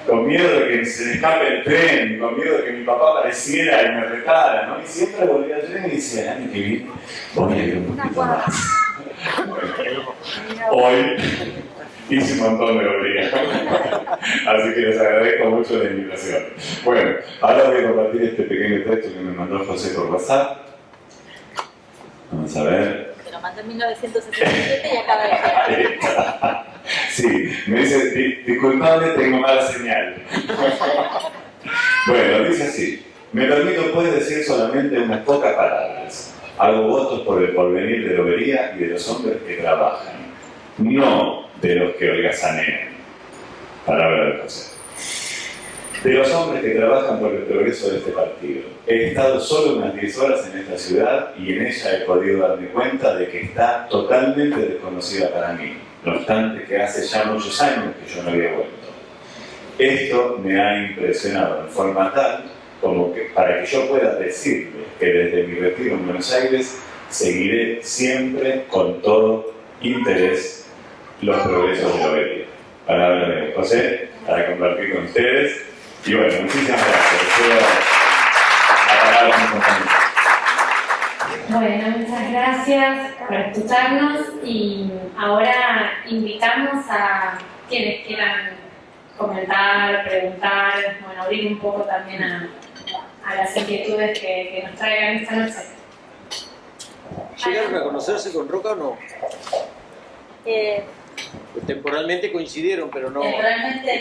con miedo de que se le escape el tren, con miedo de que mi papá apareciera y me retara, ¿no? Y siempre volvía al tren y decía: el año que viene voy a ir un poquito más. Hoy hice un montón de lobería. Así que les agradezco mucho la invitación. Bueno, ahora voy a compartir este pequeño texto que me mandó José por WhatsApp. Vamos a ver. Se lo mandó en 1967 y acaba de llegar. Sí, me dice: disculpame, tengo mala señal. Bueno, dice así: me permito pues decir solamente unas pocas palabras. Hago votos por el porvenir de Lobería y de los hombres que trabajan, no de los que holgazanean. Palabra de José. De los hombres que trabajan por el progreso de este partido. He estado solo unas 10 horas en esta ciudad y en ella he podido darme cuenta de que está totalmente desconocida para mí, no obstante que hace ya muchos años que yo no había vuelto. Esto me ha impresionado en forma tal como que para que yo pueda decirle que desde mi retiro en Buenos Aires seguiré siempre con todo interés los progresos de Lobería. Palabra de José para compartir con ustedes. Y bueno, muchísimas gracias. La palabra a mi compañero. Bueno, muchas gracias por escucharnos y ahora invitamos a quienes quieran comentar, preguntar, bueno, abrir un poco también a las inquietudes que nos traigan esta noche. ¿Llegaron a conocerse con Roca o no? Pues temporalmente coincidieron, pero no.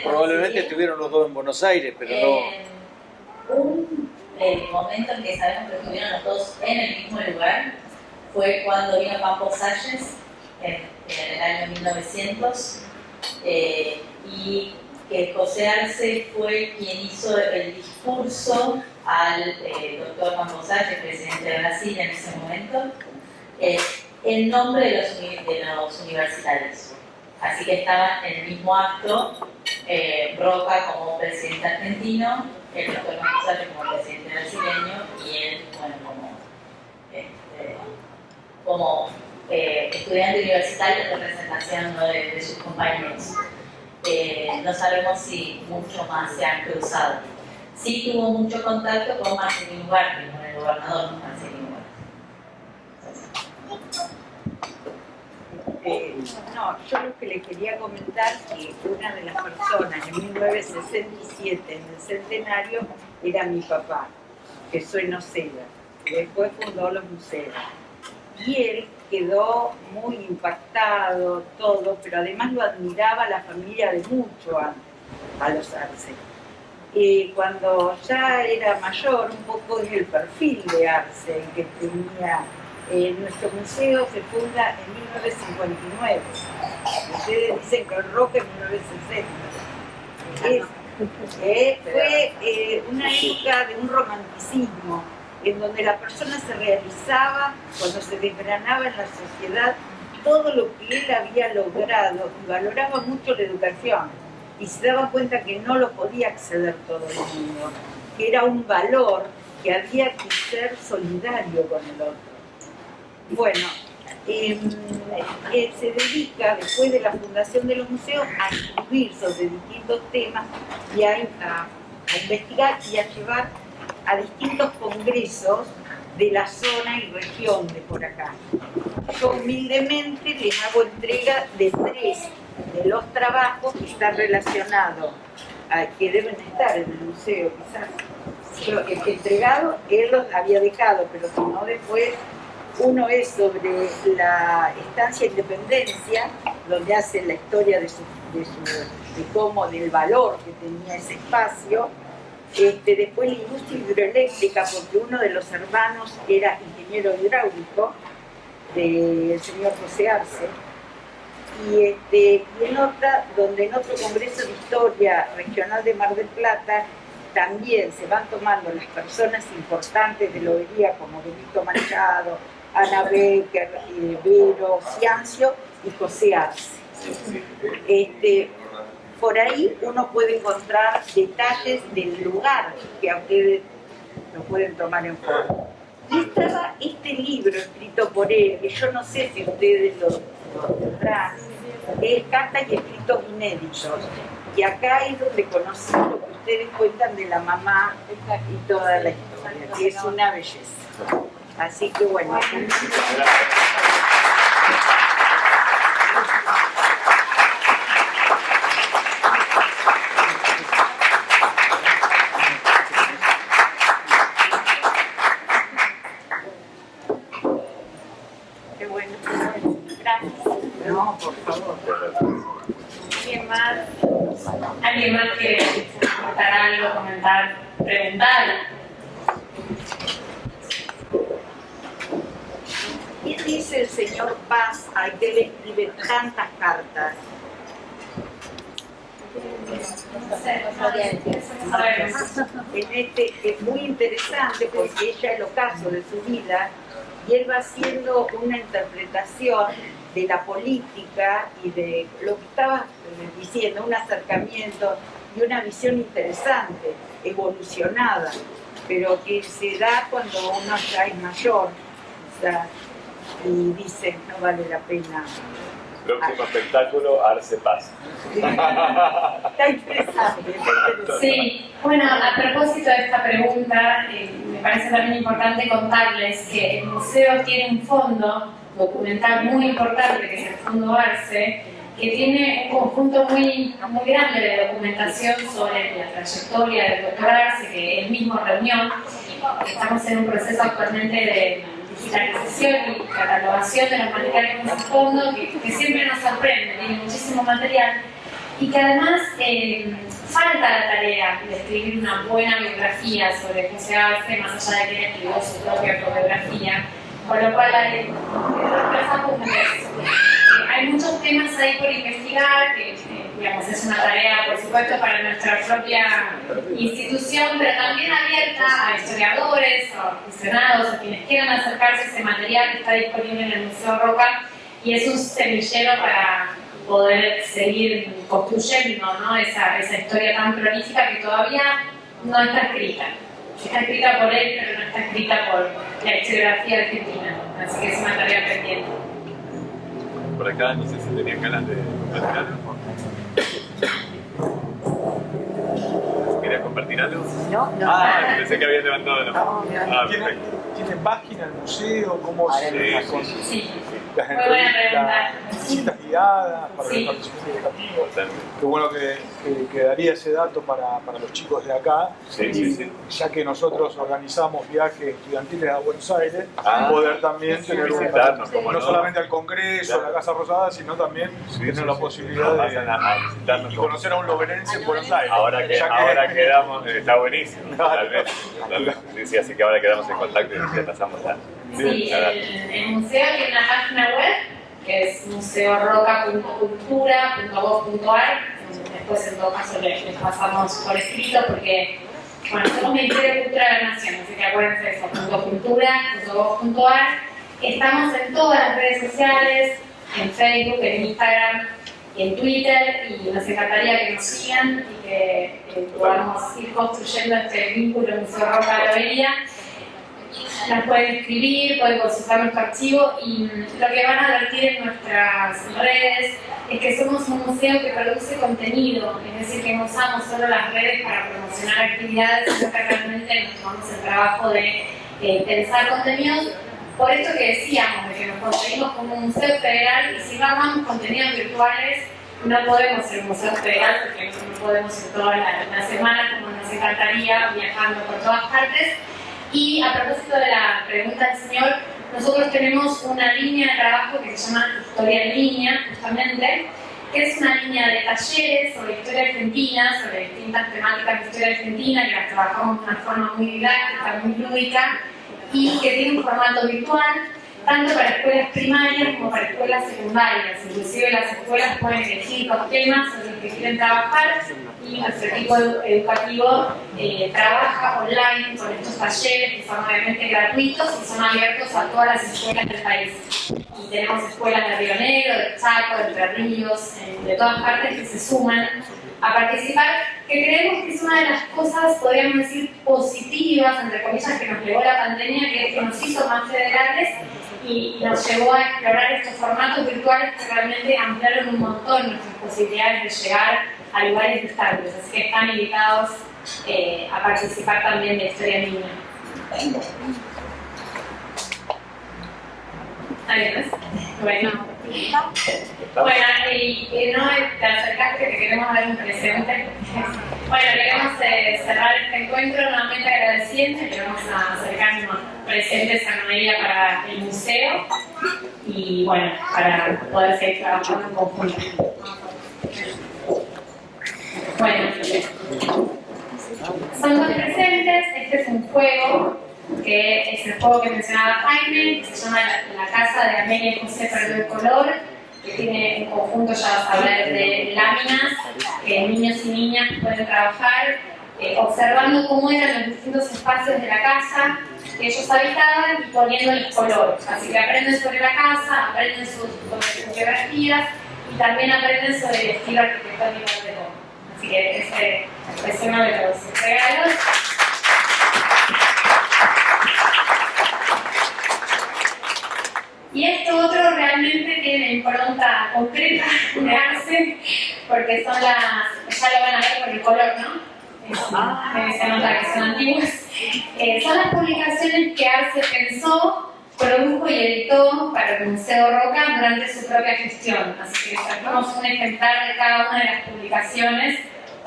Probablemente estuvieron los dos en Buenos Aires, pero no. Un momento en que sabemos que estuvieron los dos en el mismo lugar fue cuando vino Campo Salles en el año 1900 y que José Arce fue quien hizo el discurso al doctor Juan Bosalles, presidente de Brasil en ese momento, en nombre de los universitarios. Así que estaba en el mismo acto Roca como presidente argentino, el doctor Juan Bosalles como presidente brasileño y él, bueno, como estudiante universitario en representación, ¿no?, de sus compañeros. No sabemos si mucho más se han cruzado. Sí tuvo mucho contacto con Marcelino Ugarte, con el gobernador Marcelino Ugarte. No, yo lo que le quería comentar que una de las personas en 1967 en el centenario era mi papá, Jesús Noceda, que después fundó los museos. Y él quedó muy impactado, todo, pero además lo admiraba la familia de mucho antes, a los Arce. Y cuando ya era mayor, un poco es el perfil de Arce que tenía. Nuestro museo se funda en 1959. Ustedes dicen que el rock en 1960. Fue una época de un romanticismo, en donde la persona se realizaba cuando se desgranaba en la sociedad todo lo que él había logrado y valoraba mucho la educación y se daba cuenta que no lo podía acceder todo el mundo, que era un valor, que había que ser solidario con el otro. Bueno, se dedica, después de la fundación de los museos, a escribir sobre distintos temas y a investigar y a llevar a distintos congresos de la zona y región de por acá. Yo humildemente les hago entrega de 3 de los trabajos que están relacionados, que deben estar en el museo quizás. Yo, el entregado, él los había dejado, pero si no después, uno es sobre la estancia Independencia, donde hace la historia de cómo, del valor que tenía ese espacio. Después la industria hidroeléctrica, porque uno de los hermanos era ingeniero hidráulico del señor José Arce, y en otra, donde en otro congreso de historia regional de Mar del Plata también se van tomando las personas importantes de Lobería, como Benito Machado, Ana Becker, Vero, Ciancio y José Arce. Por ahí uno puede encontrar detalles del lugar que a ustedes lo pueden tomar en cuenta. Y estaba este libro escrito por él, que yo no sé si ustedes lo tendrán, es Cartas y Escritos Inéditos. Y acá es donde conocí lo que ustedes cuentan de la mamá y toda la historia, que es una belleza. Así que bueno. Qué bueno. Gracias. No, por favor. ¿Quién más? ¿Alguien más quiere aportar algo, comentar, preguntar? ¿Qué dice el señor Paz al que le escribe tantas cartas? Es muy interesante porque ella es el ocaso de su vida y él va haciendo una interpretación de la política y de lo que estaba diciendo, un acercamiento y una visión interesante, evolucionada, pero que se da cuando uno ya es mayor, o sea, y dice, no vale la pena. Próximo espectáculo, Arce Paz. Está interesante. Sí, bueno, a propósito de esta pregunta, me parece también importante contarles que el museo tiene un fondo documental muy importante, que es el Fondo Arce, que tiene un conjunto muy grande de documentación sobre la trayectoria del doctor Arce, que él mismo reunió. Estamos en un proceso actualmente de digitalización y catalogación de los materiales de ese fondo, que siempre nos sorprende, tiene muchísimo material, y que además falta la tarea de escribir una buena biografía sobre José Arce, más allá de que él escribió su propia biografía, con lo cual hay muchos temas ahí por investigar, que digamos, es una tarea, por supuesto, para nuestra propia institución, pero también abierta a historiadores o aficionados o quienes quieran acercarse a ese material que está disponible en el Museo Roca, y es un semillero para poder seguir construyendo, ¿no? esa historia tan prolífica que todavía no está escrita. Está escrita por él, pero no está escrita por la historiografía argentina, así que es una tarea pendiente. Por acá, no sé si tenían ganas de compartir algo. ¿Querías compartir algo? No. Pensé que habías levantado la mano. Perfecto. ¿Tiene página el museo? ¿Cómo se Sí. las Muy buena pregunta. visitas guiadas para Sí. los participantes educativos? Qué bueno que daría ese dato para los chicos de acá. Sí. Ya que nosotros organizamos viajes estudiantiles a Buenos Aires, poder también tener visitarnos, como no no. solamente al Congreso, a la Casa Rosada, sino también tener la posibilidad Vayan a visitarnos de conocer a un loberense en Buenos Aires. Ahora quedamos, está buenísimo. Totalmente. Sí, así que ahora quedamos en contacto y ya pasamos la. Sí, el museo tiene una página web que es museoroca.cultura.gov.ar. Después, en todo caso, les pasamos por escrito porque, bueno, somos Ministerio de Cultura de la Nación, así que acuérdense de eso, .cultura.gov.ar. Estamos en todas las redes sociales, en Facebook, en Instagram y en Twitter, y nos encantaría que nos sigan y que podamos ir construyendo este vínculo Museo Roca Lobería. Nos pueden escribir, pueden consultar nuestro archivo, y lo que van a advertir en nuestras redes es que somos un museo que produce contenido, es decir, que no usamos solo las redes para promocionar actividades, sino que realmente nos tomamos el trabajo de pensar contenidos. Por esto que decíamos, de que nos conseguimos como un museo federal, y si no armamos contenidos virtuales, no podemos ser un museo federal porque no podemos ir todas las semanas como nos encantaría, viajando por todas partes. Y a propósito de la pregunta del señor, nosotros tenemos una línea de trabajo que se llama Historia en Línea, justamente, que es una línea de talleres sobre historia argentina, sobre distintas temáticas de historia argentina, que las trabajamos de una forma muy didáctica, muy lúdica, y que tiene un formato virtual, tanto para escuelas primarias como para escuelas secundarias. Inclusive las escuelas pueden elegir los temas en los que quieren trabajar, y nuestro equipo educativo trabaja online con estos talleres que son obviamente gratuitos y son abiertos a todas las escuelas del país. Y tenemos escuelas de Río Negro, de Chaco, de Entre Ríos, de todas partes que se suman a participar, que creemos que es una de las cosas, podríamos decir, positivas, entre comillas, que nos llevó la pandemia, que es que nos hizo más federales y nos llevó a explorar estos formatos virtuales que realmente ampliaron un montón nuestras posibilidades de llegar a lugares distantes. Así que están invitados a participar también de Historia en Línea. ¿Alguien más? Bueno. Bueno, y no te acercaste, que queremos dar un presente. Bueno, queremos cerrar este encuentro nuevamente agradeciendo, y queremos acercarnos presentes a Noelia para el museo y bueno, para poder seguir trabajando en conjunto. Bueno, son dos presentes. Este es un juego que es el juego que mencionaba Jaime, que se llama La Casa de Amelia y José Perdió el Color, que tiene en conjunto, ya vas a hablar de láminas que niños y niñas pueden trabajar observando cómo eran los distintos espacios de la casa que ellos habitaban y poniéndoles colores. Así que aprenden sobre la casa, aprenden sobre sus geografías y también aprenden sobre el estilo arquitectónico de todo. Así que ese es uno de los regalos. Y esto otro realmente tiene impronta concreta de Arce, porque son ya lo van a ver por el color, ¿no? Se nota que son antiguas. Son las publicaciones que Arce pensó, produjo y editó para el Museo Roca durante su propia gestión. Así que sacamos un ejemplar de cada una de las publicaciones,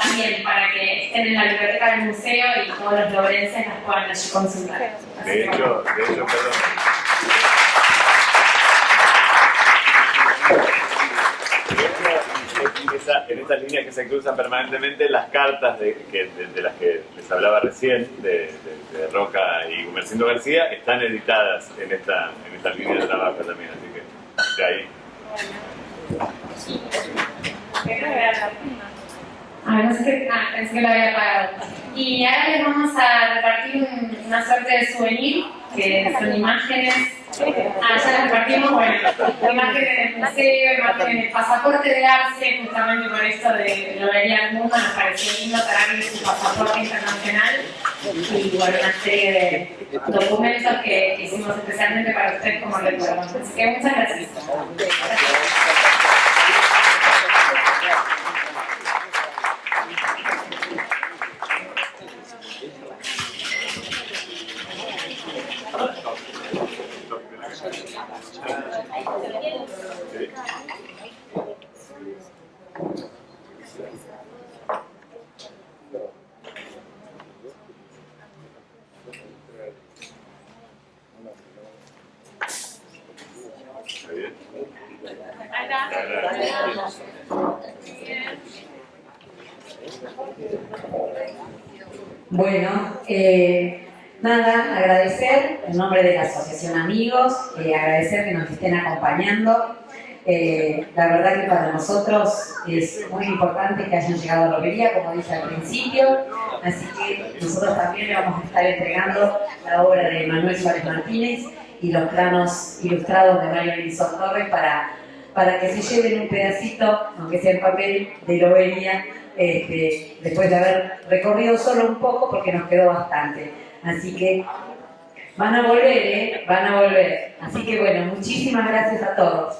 también para que estén en la biblioteca del museo y todos los loberenses las puedan allí consultar. De hecho, perdón. En estas líneas que se cruzan permanentemente, las cartas de las que les hablaba recién, de Roca y Gumercindo García, están editadas en esta línea de trabajo también, así que de ahí. pensé que lo había apagado. Y ahora les vamos a repartir una suerte de souvenir, que son imágenes. Ya las repartimos, bueno, imágenes del museo, imágenes del pasaporte de Arce, justamente por esto de Lobería al Mundo, nos pareció lindo traerles su pasaporte internacional y bueno, una serie de documentos que hicimos especialmente para ustedes como recuerdo. Así que muchas gracias. Bueno, nada, agradecer en nombre de la Asociación Amigos, agradecer que nos estén acompañando. La verdad que para nosotros es muy importante que hayan llegado a Lobería, como dije al principio, así que nosotros también le vamos a estar entregando la obra de Manuel Suárez Martínez y los planos ilustrados de Mario Elison Torres para que se lleven un pedacito, aunque sea en papel, de Lobería, después de haber recorrido solo un poco porque nos quedó bastante. Así que van a volver, van a volver. Así que bueno, muchísimas gracias a todos.